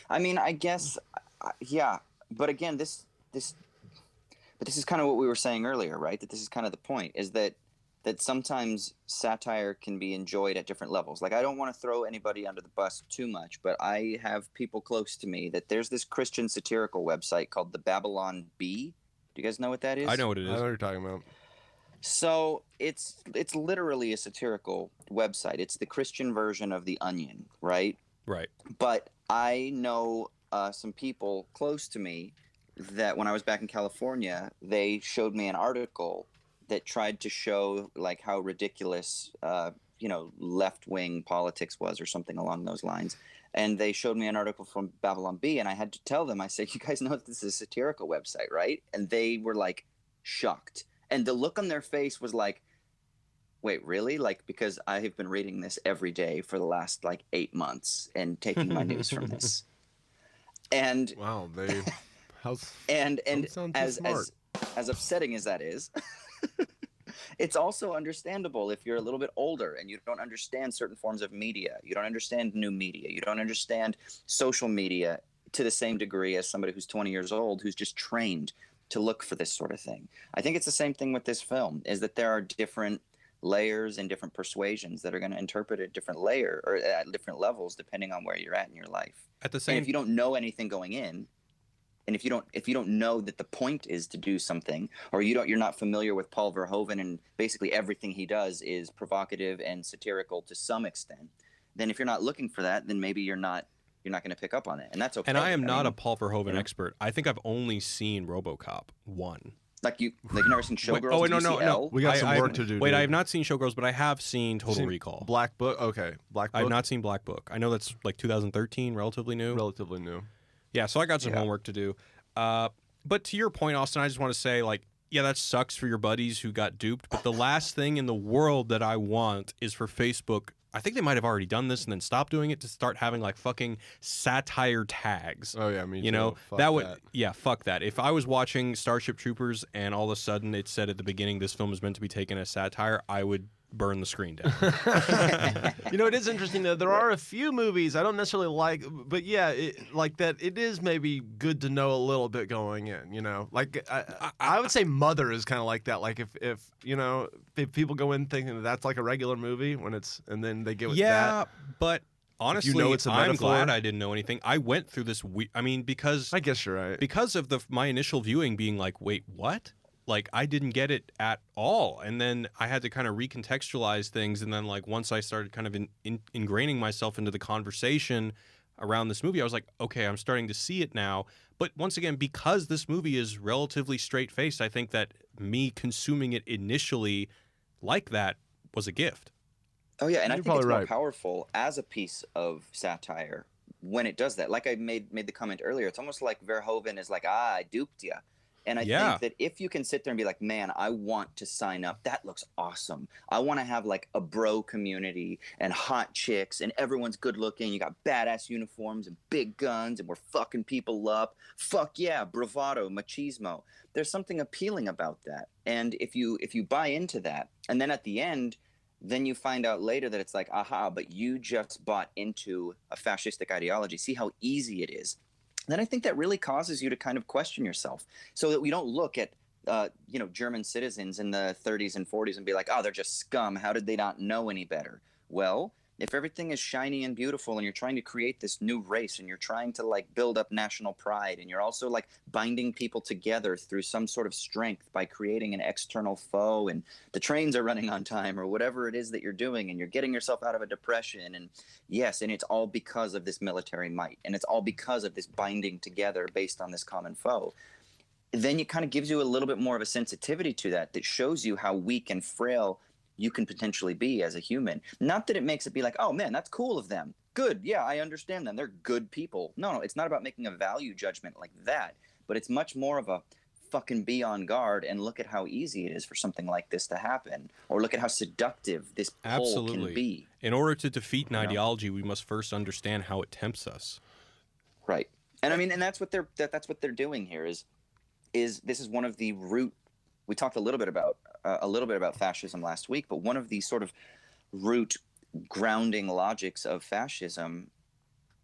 I mean, I guess, yeah. But again, this is kind of what we were saying earlier, right? That this is kind of the point, is that sometimes satire can be enjoyed at different levels. Like, I don't want to throw anybody under the bus too much, but I have people close to me that there's this Christian satirical website called the Babylon Bee. Do you guys know what that is? I know what it I know is. what you're talking about. So it's literally a satirical website. It's the Christian version of The Onion, right? Right. But I know some people close to me that when I was back in California, they showed me an article that tried to show like how ridiculous, left-wing politics was or something along those lines. And they showed me an article from Babylon Bee, and I had to tell them, I said, you guys know that this is a satirical website, right? And they were like shocked. And the look on their face was like, wait, really? Like, because I have been reading this every day for the last like 8 months and taking my news from this. And Wow, and don't sound too smart. as upsetting as that is, it's also understandable if you're a little bit older and you don't understand certain forms of media. You don't understand new media. You don't understand social media to the same degree as somebody who's 20 years old who's just trained to look for this sort of thing. I think it's the same thing with this film, is that there are different layers and different persuasions that are going to interpret at different at different levels depending on where you're at in your life. At the And same if you don't know anything going in, and if you don't know that the point is to do something, or you're not familiar with Paul Verhoeven and basically everything he does is provocative and satirical to some extent, then if you're not looking for that, then maybe you're not going to pick up on it, and that's okay. And I am not mean, a Paul Verhoeven expert. I think I've only seen RoboCop 1. like you've never seen Showgirls. Oh, wait, no. UCL? We got some work to do. Wait, dude. I have not seen Showgirls, but I have seen Total Seen Recall. Black Book. Okay, Black Book. I've not seen Black Book. I know that's like 2013, relatively new. Relatively new. Yeah, so I got some homework to do. But to your point, Austin, I just want to say, like, yeah, that sucks for your buddies who got duped. But the last thing in the world that I want is for Facebook. I think they might have already done this and then stopped doing it to start having like fucking satire tags. Oh yeah, me too. You know, Fuck that would, yeah, fuck that. If I was watching Starship Troopers and all of a sudden it said at the beginning this film is meant to be taken as satire, I would burn the screen down. You know, it is interesting though. There are a few movies I don't necessarily like, but yeah, like that. It is maybe good to know a little bit going in. You know, like I would say Mother is kind of like that. Like if you know, if people go in thinking that that's like a regular movie when it's, and then they get with that. But honestly, you know it's a I'm metaphor. glad I didn't know anything. I went through this. I mean, because I guess you're right. Because of my initial viewing being like, wait, what? Like, I didn't get it at all. And then I had to kind of recontextualize things. And then, like, once I started kind of ingraining myself into the conversation around this movie, I was like, okay, I'm starting to see it now. But once again, because this movie is relatively straight-faced, I think that me consuming it initially like that was a gift. Oh, yeah, and I You're think it's probably more right. powerful as a piece of satire when it does that. Like I made the comment earlier, it's almost like Verhoeven is like, I duped ya. And I think that if you can sit there and be like, man, I want to sign up. That looks awesome. I want to have like a bro community and hot chicks and everyone's good looking. You got badass uniforms and big guns and we're fucking people up. Fuck yeah, bravado, machismo. There's something appealing about that. And if you buy into that, and then at the end, then you find out later that it's like, aha, but you just bought into a fascistic ideology. See how easy it is. Then I think that really causes you to kind of question yourself, so that we don't look at German citizens in the 30s and 40s and be like, oh, they're just scum. How did they not know any better? Well, if everything is shiny and beautiful and you're trying to create this new race and you're trying to like build up national pride and you're also like binding people together through some sort of strength by creating an external foe and the trains are running on time or whatever it is that you're doing and you're getting yourself out of a depression, and yes, and it's all because of this military might and it's all because of this binding together based on this common foe, then it kind of gives you a little bit more of a sensitivity to that shows you how weak and frail you can potentially be as a human. Not that it makes it be like, oh man, that's cool of them. Good, yeah, I understand them. They're good people. No, it's not about making a value judgment like that, but it's much more of a fucking be on guard and look at how easy it is for something like this to happen, or look at how seductive this pull can be. In order to defeat an ideology, we must first understand how it tempts us. Right. And I mean, and that's what they're doing here is this is one of the root. We talked a little bit about fascism last week, but one of the sort of root grounding logics of fascism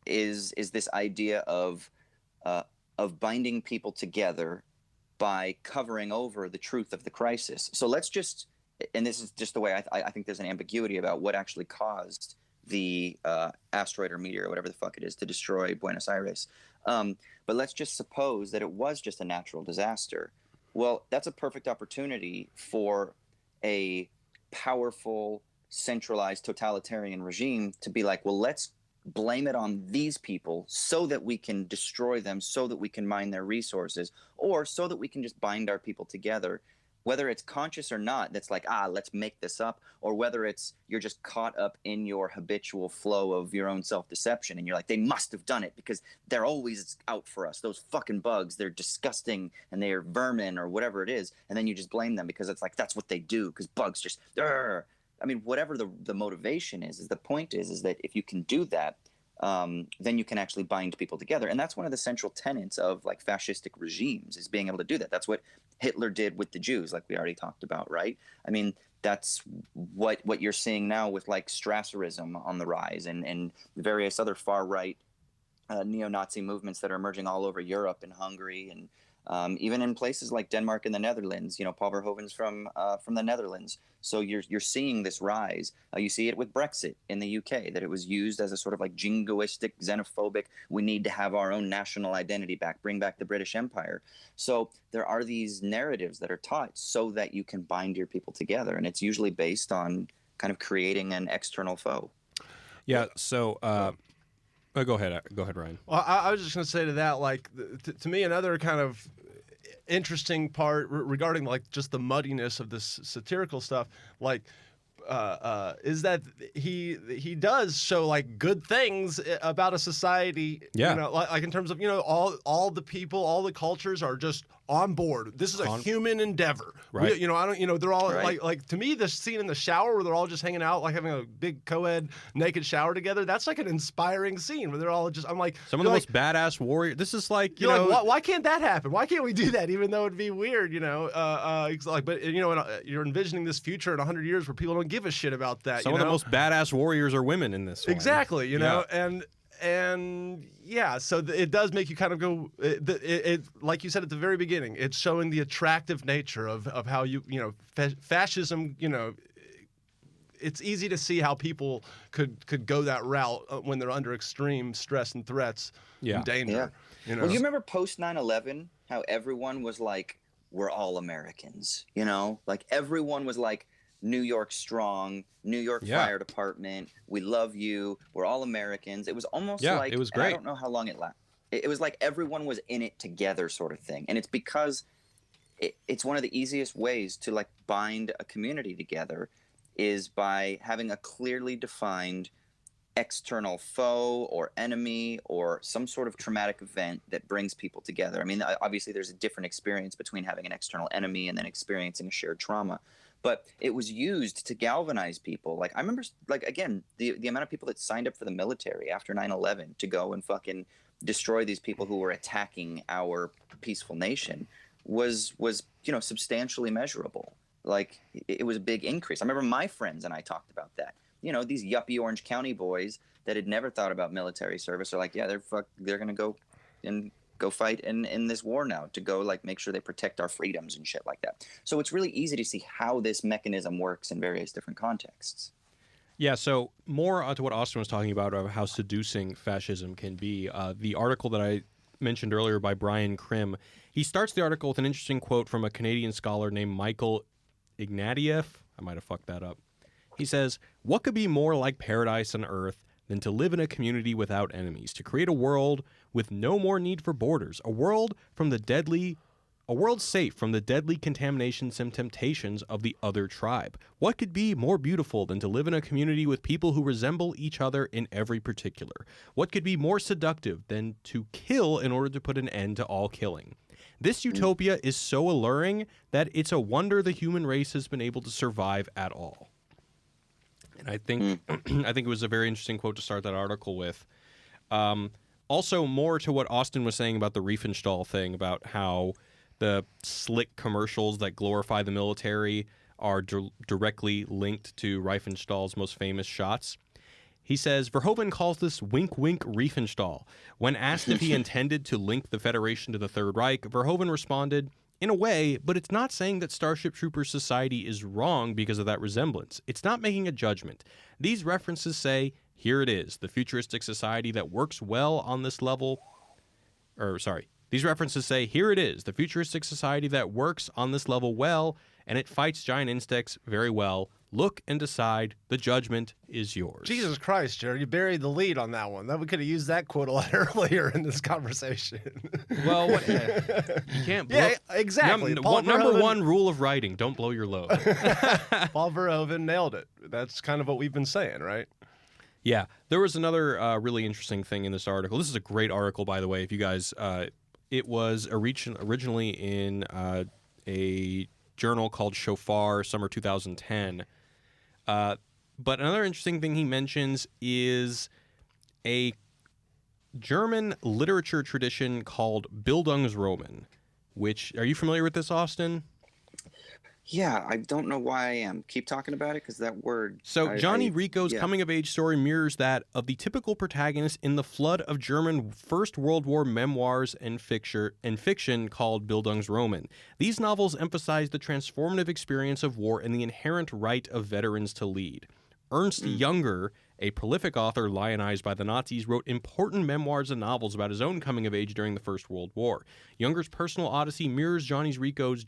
is this idea of binding people together by covering over the truth of the crisis. So let's just, and this is just the way I think there's an ambiguity about what actually caused the asteroid or meteor or whatever the fuck it is to destroy Buenos Aires. But let's just suppose that it was just a natural disaster. Well, that's a perfect opportunity for a powerful, centralized, totalitarian regime to be like, well, let's blame it on these people so that we can destroy them, so that we can mine their resources, or so that we can just bind our people together. Whether it's conscious or not, that's like, let's make this up, or whether it's you're just caught up in your habitual flow of your own self-deception, and you're like, they must have done it because they're always out for us. Those fucking bugs, they're disgusting, and they're vermin, or whatever it is, and then you just blame them because it's like, that's what they do, because bugs just, I mean, whatever the motivation is the point is that if you can do that, then you can actually bind people together. And that's one of the central tenets of like fascistic regimes, is being able to do that. That's what Hitler did with the Jews, like we already talked about, right? I mean, that's what you're seeing now with like Strasserism on the rise and various other far-right neo-Nazi movements that are emerging all over Europe and Hungary and even in places like Denmark and the Netherlands. Paul Verhoeven's from the Netherlands. So you're seeing this rise. You see it with Brexit in the UK, that it was used as a sort of like jingoistic, xenophobic, we need to have our own national identity back, bring back the British Empire. So there are these narratives that are taught so that you can bind your people together. And it's usually based on kind of creating an external foe. Yeah, so... go ahead, Ryan. Well, I was just going to say to that, like, to me, another kind of interesting part regarding, like, just the muddiness of this satirical stuff, like, is that he does show like good things about a society. Yeah. You know, like in terms of, you know, all the people, all the cultures are just on board. This is a human endeavor. Right. You know, I don't. You know, they're all Right. like to me, the scene in the shower where they're all just hanging out, like having a big co-ed naked shower together. That's like an inspiring scene where they're all just. I'm like some of the most badass warriors. This is like you you're know. like, why can't that happen? Why can't we do that? Even though it'd be weird, you know. Like, but you know, you're envisioning this future in 100 years where people don't give a shit about that. Some of the most badass warriors are women in this one. Exactly, you know, and yeah, so it does make you kind of go. It like you said at the very beginning, it's showing the attractive nature of how you know fascism. You know, it's easy to see how people could go that route when they're under extreme stress and threats and danger. Yeah. You know? Well, you remember post 9/11 how everyone was like, "We're all Americans," you know, like everyone was like, New York strong, New York Fire Department, we love you, we're all Americans. It was almost like, it was great. I don't know how long it lasted. It was like everyone was in it together sort of thing. And it's because it's one of the easiest ways to like bind a community together is by having a clearly defined external foe or enemy or some sort of traumatic event that brings people together. I mean, obviously there's a different experience between having an external enemy and then experiencing a shared trauma. But it was used to galvanize people. Like, I remember, like, again, the amount of people that signed up for the military after 9/11 to go and fucking destroy these people who were attacking our peaceful nation was you know, substantially measurable. Like, it was a big increase. I remember my friends and I talked about that. You know, these yuppie Orange County boys that had never thought about military service are like, yeah, they're going to go fight in this war now to go like make sure they protect our freedoms and shit like that. So it's really easy to see how this mechanism works in various different contexts. Yeah, so more to what Austin was talking about how seducing fascism can be. The article that I mentioned earlier by Brian Krim, he starts the article with an interesting quote from a Canadian scholar named Michael Ignatieff. I might have fucked that up. He says, "What could be more like paradise on Earth than to live in a community without enemies, to create a world with no more need for borders, a world safe from the deadly contaminations and temptations of the other tribe. What could be more beautiful than to live in a community with people who resemble each other in every particular? What could be more seductive than to kill in order to put an end to all killing? This utopia is so alluring that it's a wonder the human race has been able to survive at all." And I think I think it was a very interesting quote to start that article with. Also, more to what Austin was saying about the Riefenstahl thing, about how the slick commercials that glorify the military are directly linked to Riefenstahl's most famous shots. He says, Verhoeven calls this wink wink Riefenstahl. When asked if he intended to link the Federation to the Third Reich, Verhoeven responded, "In a way, but it's not saying that Starship Troopers society is wrong because of that resemblance. It's not making a judgment. These references say, here it is, the futuristic society that works well on this level. These references say, here it is, the futuristic society that works on this level well, and it fights giant insects very well. Look and decide. The judgment is yours." Jesus Christ, Jared, you buried the lead on that one. That we could have used that quote a lot earlier in this conversation. Well, you can't blow. Yeah, exactly. Number one rule of writing: don't blow your load. Paul Verhoeven nailed it. That's kind of what we've been saying, right? Yeah, there was another really interesting thing in this article. This is a great article, by the way. If you guys, it was originally in a journal called Shofar, summer 2010. But another interesting thing he mentions is a German literature tradition called Bildungsroman, which, are you familiar with this, Austin? Yeah, I don't know why I am. Keep talking about it, because that word... So Johnny Rico's coming-of-age story mirrors that of the typical protagonist in the flood of German First World War memoirs and fiction called Bildungsroman. These novels emphasize the transformative experience of war and the inherent right of veterans to lead. Ernst Jünger, a prolific author lionized by the Nazis, wrote important memoirs and novels about his own coming-of-age during the First World War. Jünger's personal odyssey mirrors Johnny Rico's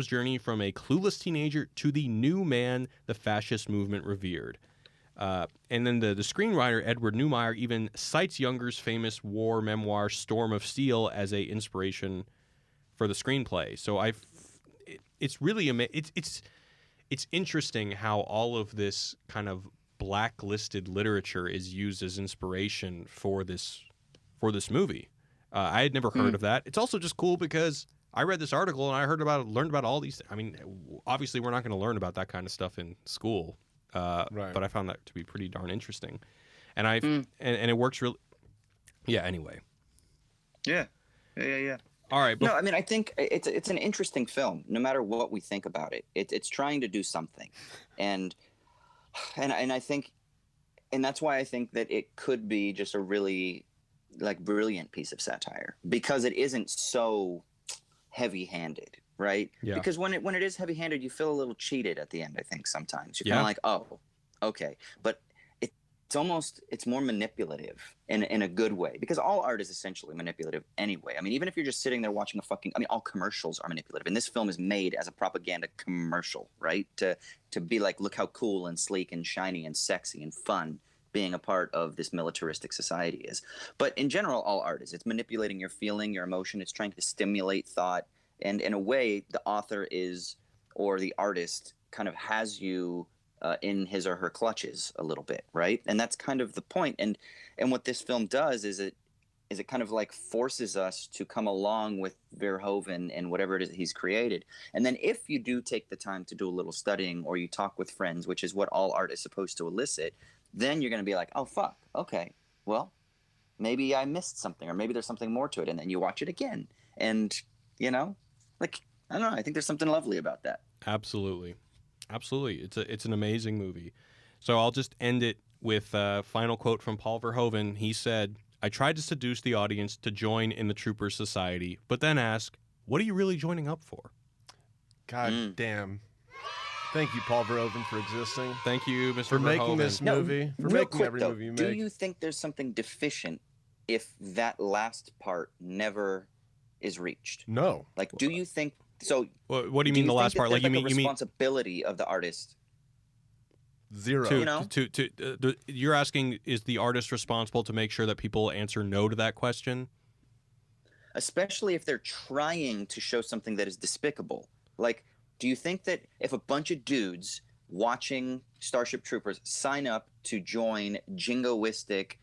journey from a clueless teenager to the new man the fascist movement revered. And then the screenwriter, Edward Neumeier, even cites Jünger's famous war memoir, Storm of Steel, as a inspiration for the screenplay. So it's really it's interesting how all of this kind of blacklisted literature is used as inspiration for this movie. I had never heard of that. It's also just cool because I read this article and I learned about all these. I mean, obviously we're not going to learn about that kind of stuff in school, Right. but I found that to be pretty darn interesting, and and it works really. Yeah. Anyway. Yeah. All right. No, I mean, I think it's an interesting film. No matter what we think about it, it's trying to do something, and I think, and that's why I think that it could be just a really like brilliant piece of satire, because it isn't so heavy-handed, right? Yeah. Because when it is heavy-handed, you feel a little cheated at the end. I think sometimes you're Yeah. kind of like, oh, okay, but it's more manipulative in a good way, because all art is essentially manipulative anyway. I mean, even if you're just sitting there watching all commercials are manipulative, and this film is made as a propaganda commercial, right? To be like, look how cool and sleek and shiny and sexy and fun being a part of this militaristic society is. But in general, all art is. It's manipulating your feeling, your emotion. It's trying to stimulate thought, and in a way, the author or the artist kind of has you in his or her clutches a little bit, right? And that's kind of the point. And what this film does is it kind of like forces us to come along with Verhoeven and whatever it is he's created. And then if you do take the time to do a little studying, or you talk with friends, which is what all art is supposed to elicit, then you're going to be like, oh, fuck, okay, well, maybe I missed something, or maybe there's something more to it. And then you watch it again. And, like, I don't know, I think there's something lovely about that. Absolutely. It's an amazing movie. So I'll just end it with a final quote from Paul Verhoeven. He said, "I tried to seduce the audience to join in the Troopers Society, but then ask, what are you really joining up for?" God damn. Thank you, Paul Verhoeven, for existing. Thank you, Mr. For making Verhoeven. this movie. For Real making quick, every though, movie you do make. you think there's something deficient if that last part never is reached? No. Like, do you think so? What do you mean the last part? Like, you a mean responsibility of the artist? Zero. You're asking, is the artist responsible to make sure that people answer no to that question? Especially if they're trying to show something that is despicable. Like, do you think that if a bunch of dudes watching Starship Troopers sign up to join jingoistic,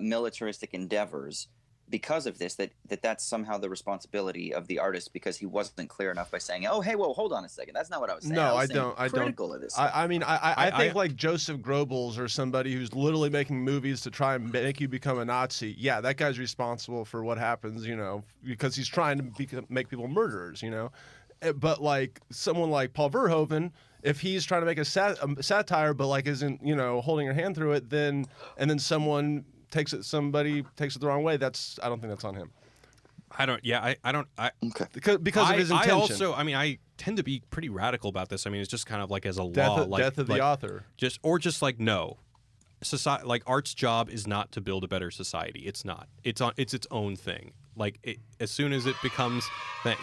militaristic endeavors because of this, that's somehow the responsibility of the artist, because he wasn't clear enough by saying, oh, hey, well, hold on a second, that's not what I was saying. No, I don't. Critical of this. I mean, I think like Joseph Goebbels or somebody who's literally making movies to try and make you become a Nazi. Yeah, that guy's responsible for what happens, because he's trying to make people murderers, But like someone like Paul Verhoeven, if he's trying to make a satire, but like isn't holding your hand through it, then somebody takes it the wrong way, I don't think that's on him. I don't. Yeah, I don't. Okay. Because of his intention. I tend to be pretty radical about this. I mean, it's just kind of like as a death law, death of the author. Just like no, society, like art's job is not to build a better society. It's not. It's its own thing. Like as soon as it becomes that,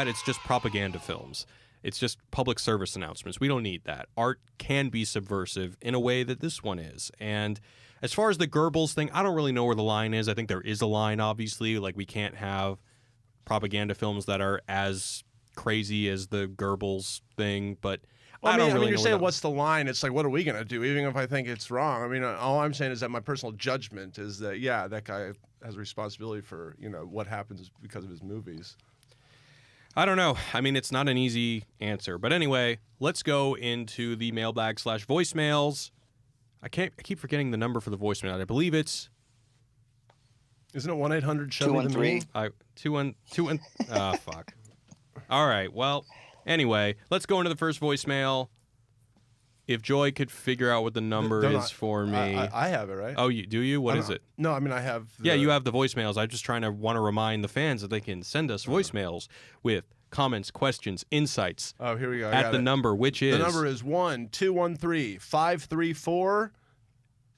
it's just propaganda films. It's just public service announcements. We don't need that. Art can be subversive in a way that this one is. And as far as the Goebbels thing, I don't really know where the line is. I think there is a line, obviously. Like, we can't have propaganda films that are as crazy as the Goebbels thing, but I don't really know. You're saying what's the line? It's like, what are we going to do, even if I think it's wrong? I mean, all I'm saying is that my personal judgment is that, yeah, that guy has a responsibility for, what happens because of his movies. I don't know. I mean, it's not an easy answer. But anyway, let's go into the mailbag/voicemails. I keep forgetting the number for the voicemail. I believe it's... Isn't it 1-800-SHOW-ME-THE-MEANING? 212. Fuck. All right. Well, anyway, let's go into the first voicemail. If Joy could figure out what the number is for me. I have it, right? Oh, do you? What is it? No, I mean, I have... Yeah, you have the voicemails. I'm just want to remind the fans that they can send us voicemails with comments, questions, insights. Oh, here we go. At the number, which is... The number is 1-213-534...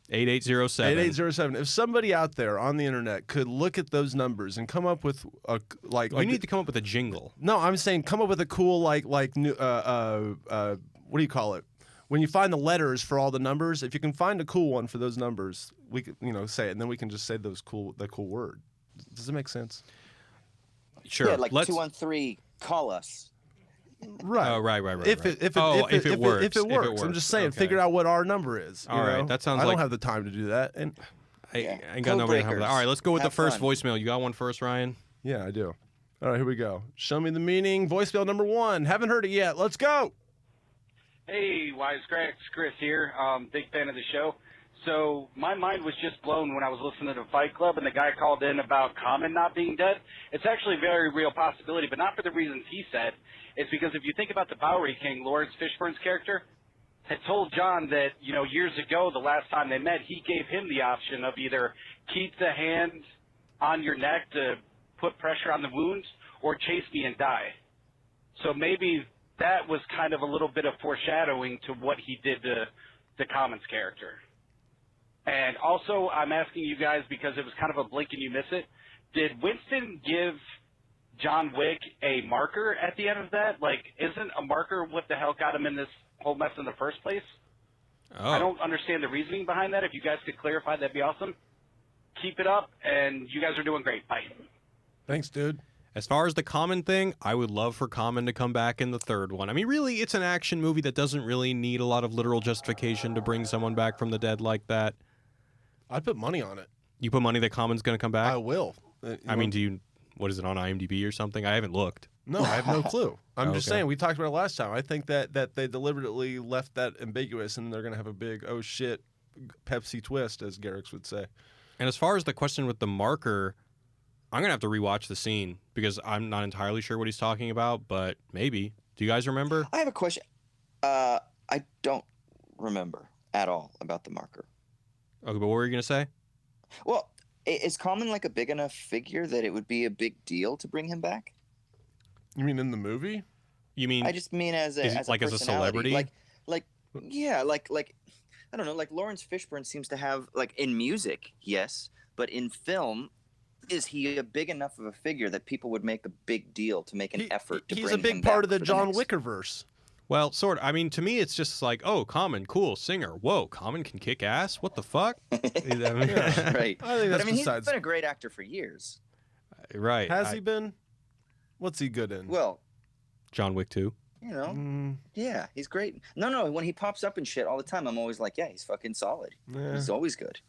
8807. 8807. If somebody out there on the internet could look at those numbers and come up with a you need to come up with a jingle. No, I'm saying come up with a cool what do you call it? When you find the letters for all the numbers, if you can find a cool one for those numbers, we could say it, and then we can just say that cool word. Does it make sense? Sure. Yeah, like 213, call us. Right. Right. If it works. I'm just saying, figure out what our number is. All right, that sounds I like... don't have the time to do that. And I ain't got nobody to help with that. All right, let's go with the first voicemail. You got one first, Ryan? Yeah, I do. All right, here we go. Show me the meaning. Voicemail number 1. Haven't heard it yet. Let's go. Hey, Wisecrack, Chris here. Big fan of the show. So my mind was just blown when I was listening to Fight Club and the guy called in about Common not being dead. It's actually a very real possibility, but not for the reasons he said. It's because if you think about the Bowery King, Lawrence Fishburne's character, had told John that, years ago, the last time they met, he gave him the option of either keep the hand on your neck to put pressure on the wounds or chase me and die. So maybe that was kind of a little bit of foreshadowing to what he did to Common's character. And also, I'm asking you guys, because it was kind of a blink and you miss it, did Winston give John Wick a marker at the end of that? Like, isn't a marker what the hell got him in this whole mess in the first place? Oh. I don't understand the reasoning behind that. If you guys could clarify, that'd be awesome. Keep it up, and you guys are doing great. Bye. Thanks, dude. As far as the Common thing, I would love for Common to come back in the third one. I mean, really, it's an action movie that doesn't really need a lot of literal justification to bring someone back from the dead like that. I'd put money on it. You put money that Common's going to come back? I will. What is it, on IMDb or something? I haven't looked. No, I have no clue. I'm just saying, we talked about it last time. I think that they deliberately left that ambiguous, and they're going to have a big, oh shit, Pepsi twist, as Garrix would say. And as far as the question with the marker, I'm going to have to rewatch the scene because I'm not entirely sure what he's talking about, but maybe. Do you guys remember? I have a question. I don't remember at all about the marker. Okay, but what were you going to say? Well, is Common like a big enough figure that it would be a big deal to bring him back? You mean in the movie? You mean... I just mean as a celebrity? Like I don't know, like Lawrence Fishburne seems to have, like, in music, yes, but in film, is he a big enough of a figure that people would make a big deal to make an effort to bring him back? He's a big part of the John Wickerverse. Well, sort of. I mean, to me, it's just like, oh, Common, cool, singer. Whoa, Common can kick ass? What the fuck? Right. I think that's he's been a great actor for years. Right. Has he been? What's he good in? Well, John Wick 2. Yeah, he's great. No, when he pops up and shit all the time, I'm always like, yeah, he's fucking solid. Yeah. He's always good.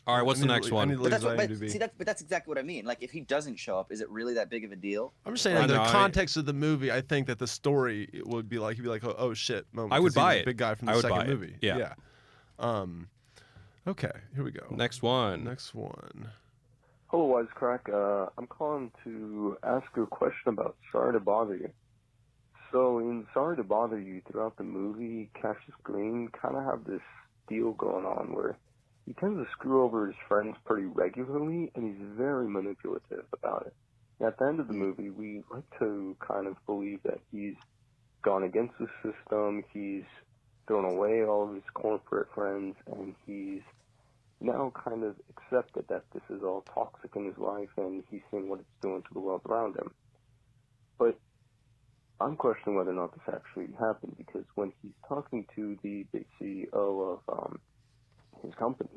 All right, what's the next one? But that's exactly what I mean. Like, if he doesn't show up, is it really that big of a deal? I'm just saying, in the context of the movie, I think that the story would be like, he'd be like, oh shit, moment. I would buy it. Big guy from the second movie. Yeah. Okay, here we go. Next one. Hello, Wisecrack. I'm calling to ask you a question about Sorry to Bother You. So in Sorry to Bother You, throughout the movie, Cassius Green kind of have this deal going on where he tends to screw over his friends pretty regularly, and he's very manipulative about it. And at the end of the movie, we like to kind of believe that he's gone against the system, he's thrown away all of his corporate friends, and he's now kind of accepted that this is all toxic in his life, and he's seeing what it's doing to the world around him. But I'm questioning whether or not this actually happened, because when he's talking to the big CEO of his company,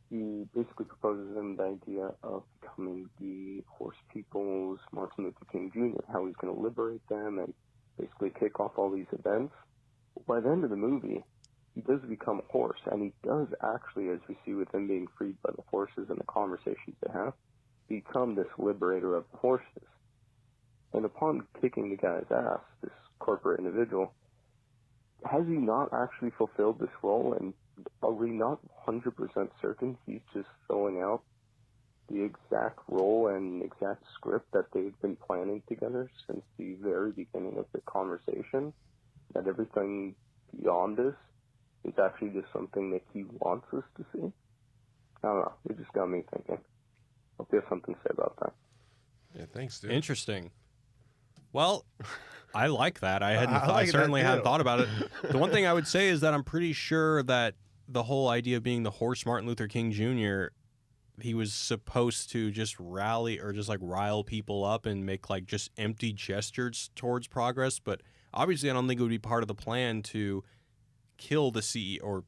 he basically proposes him the idea of becoming the horse people's Martin Luther King Jr., how he's going to liberate them and basically kick off all these events. But by the end of the movie, he does become a horse, and he does actually, as we see with him being freed by the horses and the conversations they have, become this liberator of the horses. And upon kicking the guy's ass, this corporate individual, has he not actually fulfilled this role? And are we not 100% certain he's just filling out the exact role and exact script that they've been planning together since the very beginning of the conversation? That everything beyond this is actually just something that he wants us to see? I don't know. It just got me thinking. Hope you have something to say about that. Yeah, thanks, dude. Interesting. Well, I like that. I certainly hadn't thought about it. The one thing I would say is that I'm pretty sure that the whole idea of being the horse Martin Luther King Jr., he was supposed to just rally or just like rile people up and make like just empty gestures towards progress. But obviously, I don't think it would be part of the plan to kill the CEO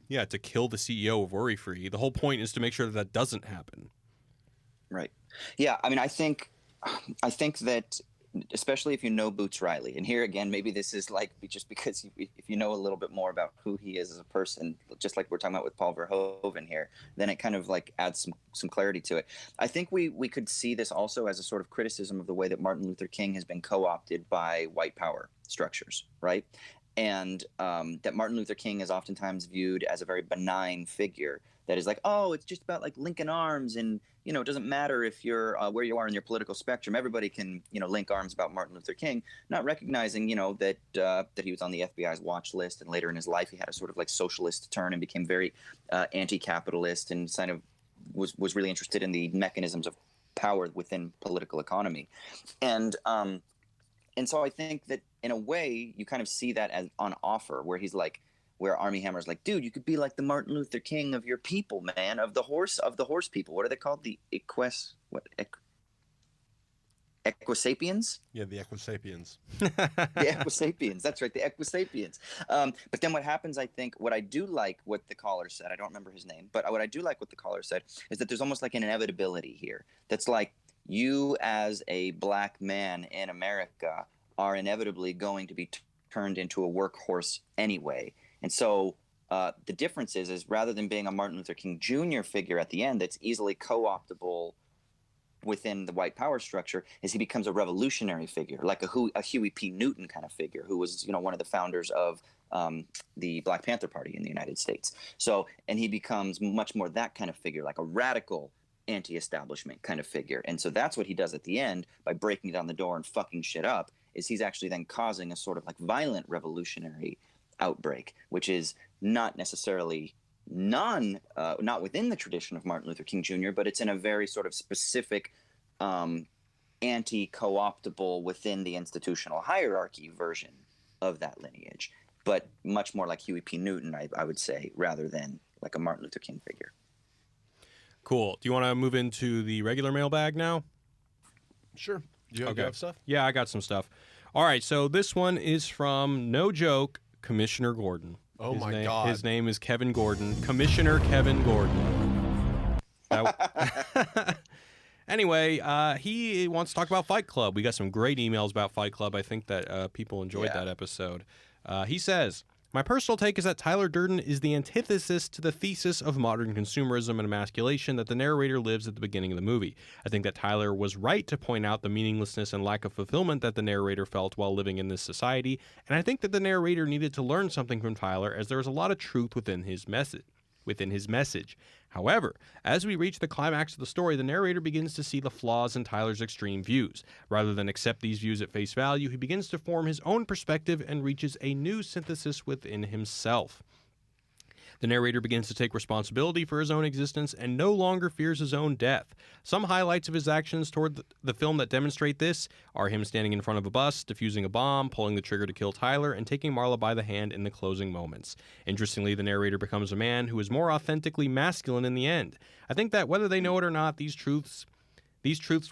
to kill the CEO of Worry Free. The whole point is to make sure that that doesn't happen. Right. Yeah. I mean, I think that especially if you know Boots Riley. And here again, maybe this is like just because if you know a little bit more about who he is as a person, just like we're talking about with Paul Verhoeven here, then it kind of like adds some clarity to it. I think we could see this also as a sort of criticism of the way that Martin Luther King has been co-opted by white power structures, right? And that Martin Luther King is oftentimes viewed as a very benign figure that is like, oh, it's just about like linking arms, and you know, it doesn't matter if you're where you are in your political spectrum. Everybody can, you know, link arms about Martin Luther King, not recognizing, you know, that that he was on the FBI's watch list, and later in his life he had a sort of like socialist turn and became very anti-capitalist, and kind of was really interested in the mechanisms of power within political economy, and so I think that in a way you kind of see that as on offer, where he's like, where Armie Hammer's like, dude, you could be like the Martin Luther King of your people, man, of the horse people. What are they called? The Equisapiens? Yeah, the Equisapiens. The Equisapiens. That's right, the Equisapiens. But then what happens, I think, what I do like what the caller said, I don't remember his name, but what I do like what the caller said is that there's almost like an inevitability here. That's like, you as a black man in America are inevitably going to be turned into a workhorse anyway. And so the difference is rather than being a Martin Luther King Jr. figure at the end that's easily co-optable within the white power structure, is he becomes a revolutionary figure, like a Huey P. Newton kind of figure, who was, you know, one of the founders of the Black Panther Party in the United States. So, and he becomes much more that kind of figure, like a radical anti-establishment kind of figure. And so that's what he does at the end by breaking down the door and fucking shit up, is he's actually then causing a sort of like violent revolutionary outbreak, which is not necessarily not within the tradition of Martin Luther King Jr., but it's in a very sort of specific anti-co-optable within the institutional hierarchy version of that lineage, but much more like Huey P. Newton, I would say, rather than like a Martin Luther King figure. Cool. Do you want to move into the regular mailbag now? Sure. Do you have stuff? Yeah, I got some stuff. All right, so this one is from, no joke, Commissioner Gordon. Oh, my God. His name is Kevin Gordon. Commissioner Kevin Gordon. Anyway, he wants to talk about Fight Club. We got some great emails about Fight Club. I think that people enjoyed that episode. He says, my personal take is that Tyler Durden is the antithesis to the thesis of modern consumerism and emasculation that the narrator lives at the beginning of the movie. I think that Tyler was right to point out the meaninglessness and lack of fulfillment that the narrator felt while living in this society, and I think that the narrator needed to learn something from Tyler, as there was a lot of truth within his message. However, as we reach the climax of the story, the narrator begins to see the flaws in Tyler's extreme views. Rather than accept these views at face value, he begins to form his own perspective and reaches a new synthesis within himself. The narrator begins to take responsibility for his own existence and no longer fears his own death. Some highlights of his actions toward the film that demonstrate this are him standing in front of a bus, defusing a bomb, pulling the trigger to kill Tyler, and taking Marla by the hand in the closing moments. Interestingly, the narrator becomes a man who is more authentically masculine in the end. I think that whether they know it or not, these truths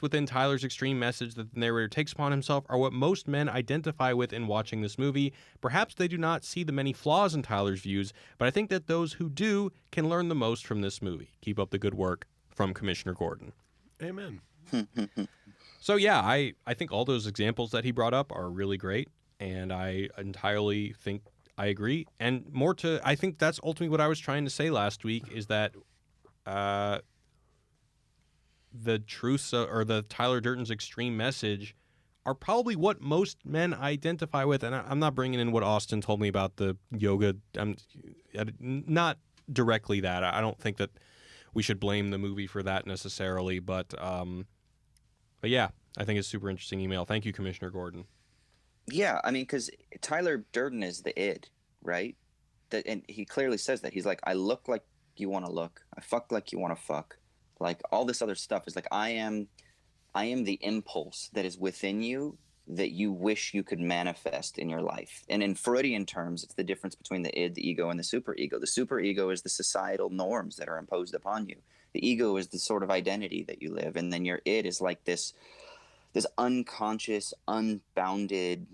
within Tyler's extreme message that the narrator takes upon himself are what most men identify with in watching this movie. Perhaps they do not see the many flaws in Tyler's views, but I think that those who do can learn the most from this movie. Keep up the good work, from Commissioner Gordon. Amen. So yeah, I think all those examples that he brought up are really great, and I entirely think I agree. And I think that's ultimately what I was trying to say last week, is that the truths or the Tyler Durden's extreme message are probably what most men identify with. And I'm not bringing in what Austin told me about the yoga. Not directly that. I don't think that we should blame the movie for that necessarily. But yeah, I think it's a super interesting email. Thank you, Commissioner Gordon. Yeah, I mean, because Tyler Durden is the id, right? And he clearly says that. He's like, I look like you want to look. I fuck like you want to fuck. Like, all this other stuff is like, I am the impulse that is within you that you wish you could manifest in your life. And in Freudian terms, it's the difference between the id, the ego, and the superego. The superego is the societal norms that are imposed upon you. The ego is the sort of identity that you live, and then your id is like this unconscious, unbounded,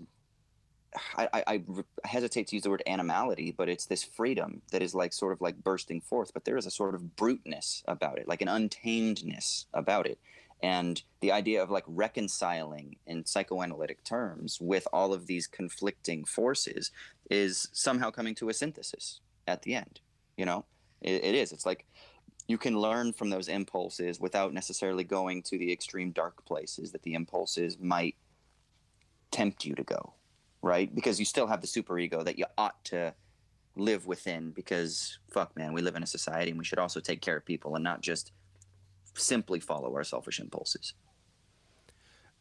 I hesitate to use the word animality, but it's this freedom that is like sort of like bursting forth. But there is a sort of bruteness about it, like an untamedness about it. And the idea of like reconciling in psychoanalytic terms with all of these conflicting forces is somehow coming to a synthesis at the end. You know, it is. It's like you can learn from those impulses without necessarily going to the extreme dark places that the impulses might tempt you to go, right? Because you still have the superego that you ought to live within, because fuck, man, we live in a society and we should also take care of people and not just simply follow our selfish impulses.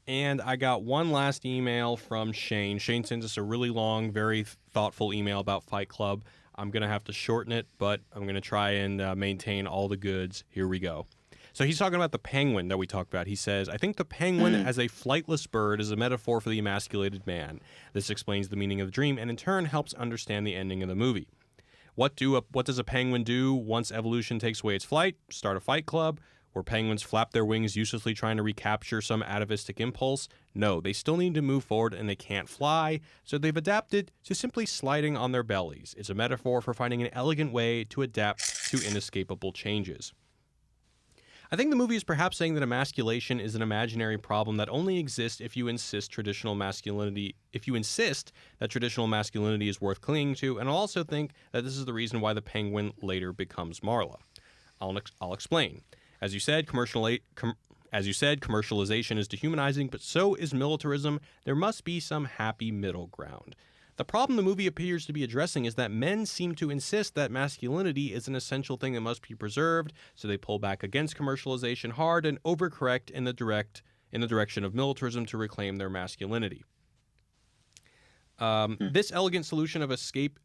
And I got one last email from Shane. Shane sends us a really long, very thoughtful email about Fight Club. I'm going to have to shorten it, but I'm going to try and maintain all the goods. Here we go. So he's talking about the penguin that we talked about. He says, I think the penguin as a flightless bird is a metaphor for the emasculated man. This explains the meaning of the dream and in turn helps understand the ending of the movie. What does a penguin do once evolution takes away its flight? Start a fight club? Where penguins flap their wings uselessly trying to recapture some atavistic impulse? No, they still need to move forward and they can't fly, so they've adapted to simply sliding on their bellies. It's a metaphor for finding an elegant way to adapt to inescapable changes. I think the movie is perhaps saying that emasculation is an imaginary problem that only exists if you insist that traditional masculinity is worth clinging to, and I also think that this is the reason why the penguin later becomes Marla. I'll explain. As you said, commercialization is dehumanizing, but so is militarism. There must be some happy middle ground. The problem the movie appears to be addressing is that men seem to insist that masculinity is an essential thing that must be preserved, so they pull back against commercialization hard and overcorrect in the direction of militarism to reclaim their masculinity. This elegant solution of escape,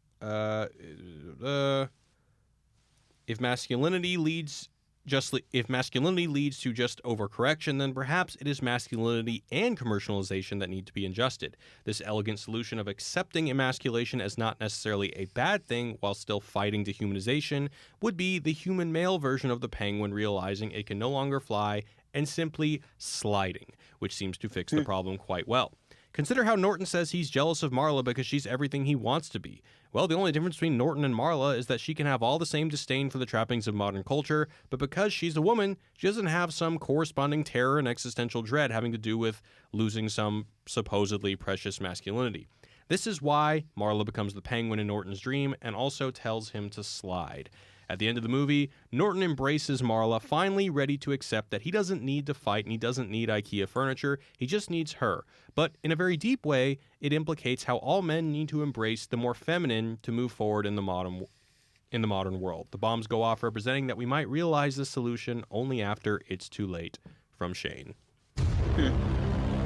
if masculinity leads to just overcorrection, then perhaps it is masculinity and commercialization that need to be adjusted. This elegant solution of accepting emasculation as not necessarily a bad thing while still fighting dehumanization would be the human male version of the penguin realizing it can no longer fly and simply sliding, which seems to fix the problem quite well. Consider how Norton says he's jealous of Marla because she's everything he wants to be. Well, the only difference between Norton and Marla is that she can have all the same disdain for the trappings of modern culture, but because she's a woman, she doesn't have some corresponding terror and existential dread having to do with losing some supposedly precious masculinity. This is why Marla becomes the penguin in Norton's dream and also tells him to slide. At the end of the movie, Norton embraces Marla, finally ready to accept that he doesn't need to fight and he doesn't need IKEA furniture, he just needs her. But in a very deep way, it implicates how all men need to embrace the more feminine to move forward in the modern world. The bombs go off representing that we might realize the solution only after it's too late. From Shane.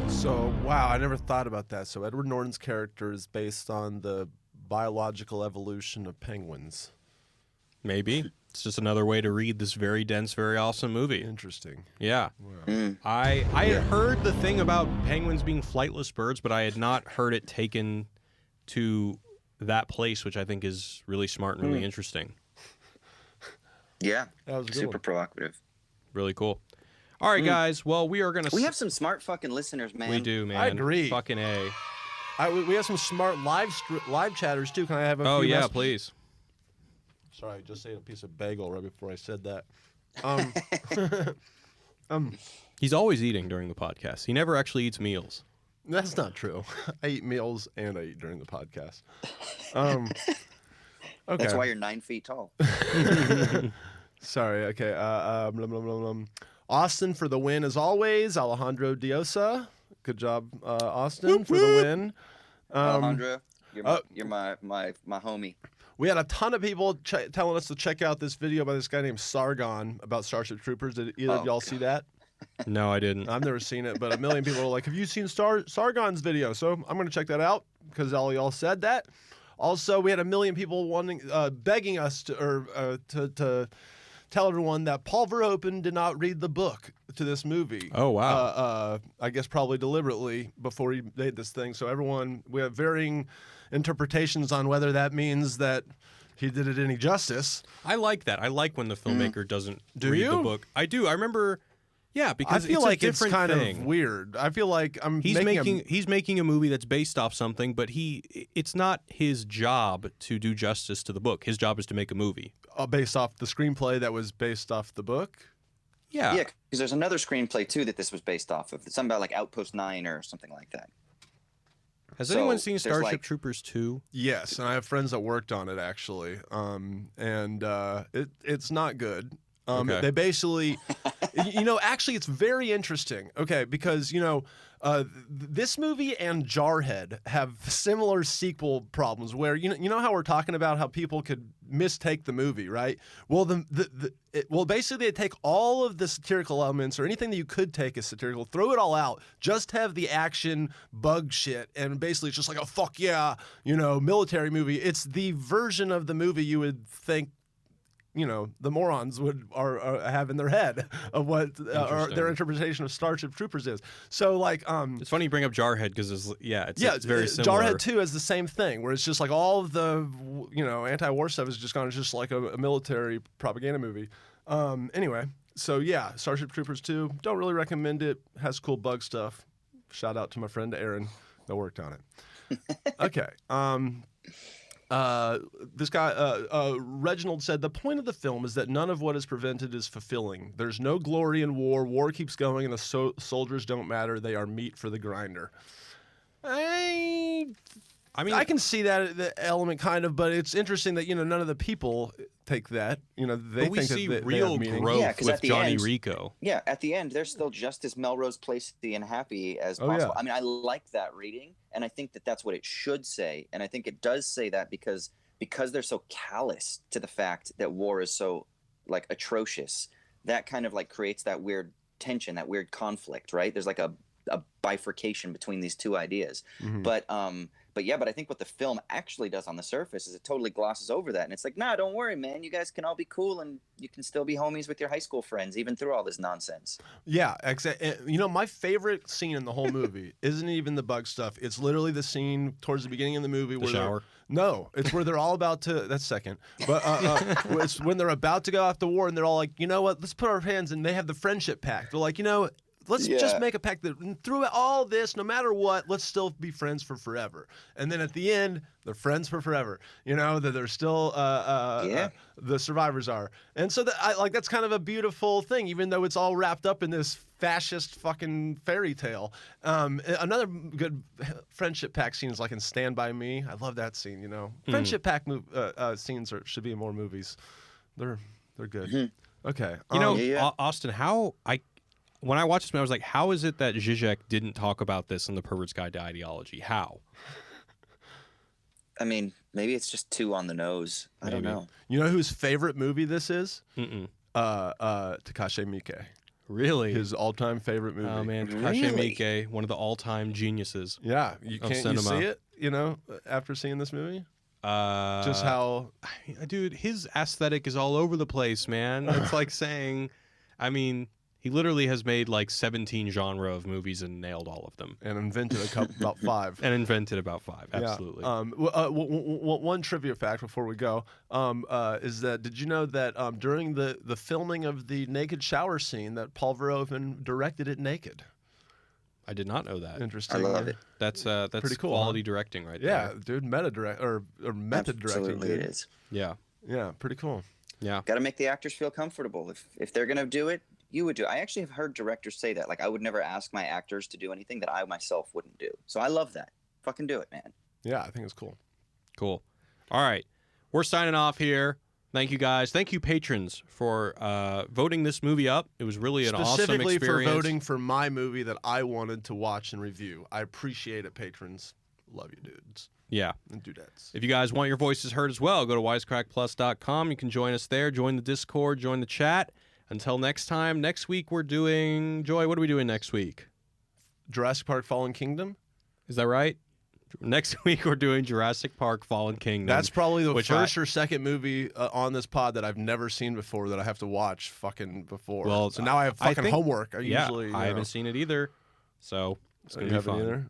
So, wow, I never thought about that. So Edward Norton's character is based on the biological evolution of penguins. Maybe. It's just another way to read this very dense, very awesome movie. Interesting. Yeah. Wow. I had heard the thing about penguins being flightless birds, but I had not heard it taken to that place, which I think is really smart and really interesting. Yeah. That was a good super one. provocative. Really cool. All right, guys. Well, we are going to... We have some smart fucking listeners, man. We do, man. I agree. Fucking A. We have some smart live chatters, too. Can I have a few yeah, messages? please. Sorry, I just ate a piece of bagel right before I said that. He's always eating during the podcast. He never actually eats meals. That's not true. I eat meals and I eat during the podcast. Okay. That's why you're 9 feet tall. Sorry. Okay. Austin for the win as always. Alejandro Diosa. Good job, Austin, for the win. Alejandro, you're my homie. We had a ton of people telling us to check out this video by this guy named Sargon about Starship Troopers. Did either of y'all see that? No, I didn't. I've never seen it, but a million people are like, have you seen Sargon's video? So I'm going to check that out because all y'all said that. Also, we had a million people begging us to tell everyone that Paul Verhoeven did not read the book to this movie. Oh, wow. I guess probably deliberately before he made this thing. So we have varying interpretations on whether that means that he did it any justice. I like that. I like when the filmmaker doesn't Do read you? the book. I do. I remember, yeah, because I feel it's like a different it's kind thing. of weird. I feel like He's making a movie that's based off something, but it's not his job to do justice to the book. His job is to make a movie. Based off the screenplay that was based off the book. Yeah. Yeah, because there's another screenplay too that this was based off of. It's something about like Outpost 9 or something like that. Has So, anyone seen there's, Starship like- Troopers 2? Yes, and I have friends that worked on it actually, and it's not good. Okay. They basically, actually, it's very interesting. Okay, because this movie and Jarhead have similar sequel problems where you know how we're talking about how people could mistake the movie, right? Well, basically they take all of the satirical elements or anything that you could take as satirical, throw it all out, just have the action bug shit, and basically it's just like a fuck yeah, military movie. It's the version of the movie you would think the morons are have in their head of what their interpretation of Starship Troopers is. So like, it's funny you bring up Jarhead because it's very similar. Jarhead 2 has the same thing where it's just like all of the anti-war stuff is just gone just like a military propaganda movie. Anyway, so yeah, Starship Troopers 2, don't really recommend it. Has cool bug stuff. Shout out to my friend Aaron that worked on it. Okay. This guy, Reginald said, the point of the film is that none of what is prevented is fulfilling. There's no glory in war. War keeps going, and the soldiers don't matter. They are meat for the grinder. I mean, I can see that the element kind of, but it's interesting that none of the people take that. They we think see that real they have growth Yeah, 'cause with at the Johnny end- Rico. Yeah, at the end, they're still just as Melrose Placey and happy as possible. yeah. I mean, I like that reading, and I think that that's what it should say. And I think it does say that because they're so callous to the fact that war is so like atrocious. That kind of like creates that weird tension, that weird conflict, right? There's like a bifurcation between these two ideas. Mhm. But I think what the film actually does on the surface is it totally glosses over that, and it's like, nah, don't worry, man. You guys can all be cool, and you can still be homies with your high school friends, even through all this nonsense. Yeah, my favorite scene in the whole movie isn't even the bug stuff. It's literally the scene towards the beginning of the movie where shower? No, it's where they're all about to. That's second, but it's when they're about to go off to war, and they're all like, you know what? Let's put our hands in. They have the friendship pact. They're like, let's just make a pact that through all this, no matter what, let's still be friends for forever. And then at the end, they're friends for forever. That they're still the survivors are. And so that's kind of a beautiful thing, even though it's all wrapped up in this fascist fucking fairy tale. Another good friendship pact scene is like in Stand By Me. I love that scene. Friendship pact scenes should be in more movies. They're good. Mm-hmm. Okay. Austin, when I watched this, I was like, how is it that Zizek didn't talk about this in The Pervert's Guide to Ideology? How? I mean, maybe it's just too on the nose. I don't know. You know whose favorite movie this is? Mm-mm. Takashi Miike. Really? His all-time favorite movie. Oh man, Takashi Really? Miike, one of the all-time geniuses. Yeah, you Of can't you cinema. see it? After seeing this movie, just how dude, his aesthetic is all over the place, man. It's like saying, I mean, he literally has made like 17 genre of movies and nailed all of them. and invented about 5. And invented about 5. Absolutely. Yeah. One trivia fact before we go is that did you know that during the filming of the naked shower scene that Paul Verhoeven directed it naked? I did not know that. Interesting. I love it. That's Pretty cool, quality directing right Yeah, there. dude, method directing. Absolutely, Dude. it is. Yeah. Yeah, pretty cool. Yeah. Got to make the actors feel comfortable. If they're gonna do it, you would do it. I actually have heard directors say that. Like, I would never ask my actors to do anything that I myself wouldn't do. So I love that. Fucking do it, man. Yeah, I think it's cool. Cool. All right. We're signing off here. Thank you guys. Thank you patrons for voting this movie up. It was really an awesome Specifically experience. for voting for my movie that I wanted to watch and review. I appreciate it, patrons. Love you, dudes Yeah. and dudettes. If you guys want your voices heard as well, go to wisecrackplus.com. You can join us there. Join the Discord. Join the chat. Until next time, next week we're doing... Joy, what are we doing next week? Jurassic Park Fallen Kingdom? Is that right? Next week we're doing Jurassic Park Fallen Kingdom. That's probably the which first or second movie on this pod that I've never seen before that I have to watch fucking before. Well, so now I have fucking homework. I haven't seen it either. So it's going to be fun. Either.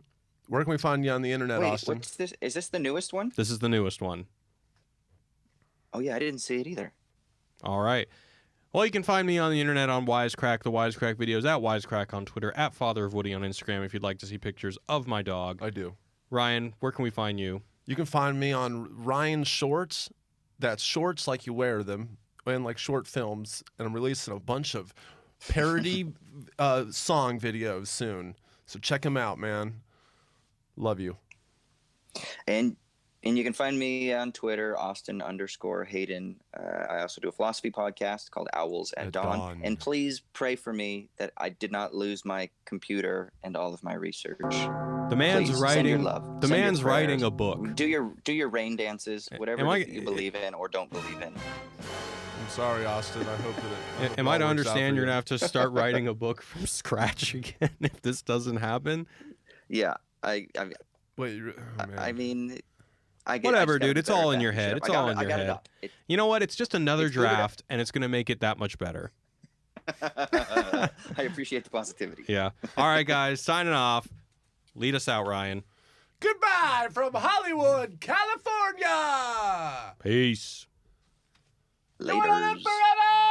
Where can we find you on the internet, Wait, Austin? what's this? Is this the newest one? This is the newest one. Oh yeah, I didn't see it either. All right. Well, you can find me on the internet on Wisecrack, the Wisecrack videos, at Wisecrack on Twitter, at Father of Woody on Instagram if you'd like to see pictures of my dog. I do. Ryan, where can we find you? You can find me on Ryan Shorts. That's shorts like you wear them, and like short films. And I'm releasing a bunch of parody song videos soon. So check him out, man. Love you. And you can find me on Twitter, Austin_Hayden. I also do a philosophy podcast called Owls at Dawn. And please pray for me that I did not lose my computer and all of my research. The man's please, writing. send your love. The Send man's your prayers. writing a book. Do your rain dances, whatever you believe in or don't believe in. I'm sorry, Austin. I hope that. Am I to understand you're gonna have to start writing a book from scratch again if this doesn't happen? Yeah, Wait, oh, man. I mean. Whatever, dude. It's all in your head. It's all in your head. You know what? It's just another draft, and it's going to make it that much better. I appreciate the positivity. Yeah. All right, guys. Signing off. Lead us out, Ryan. Goodbye from Hollywood, California. Peace. Later. Forever.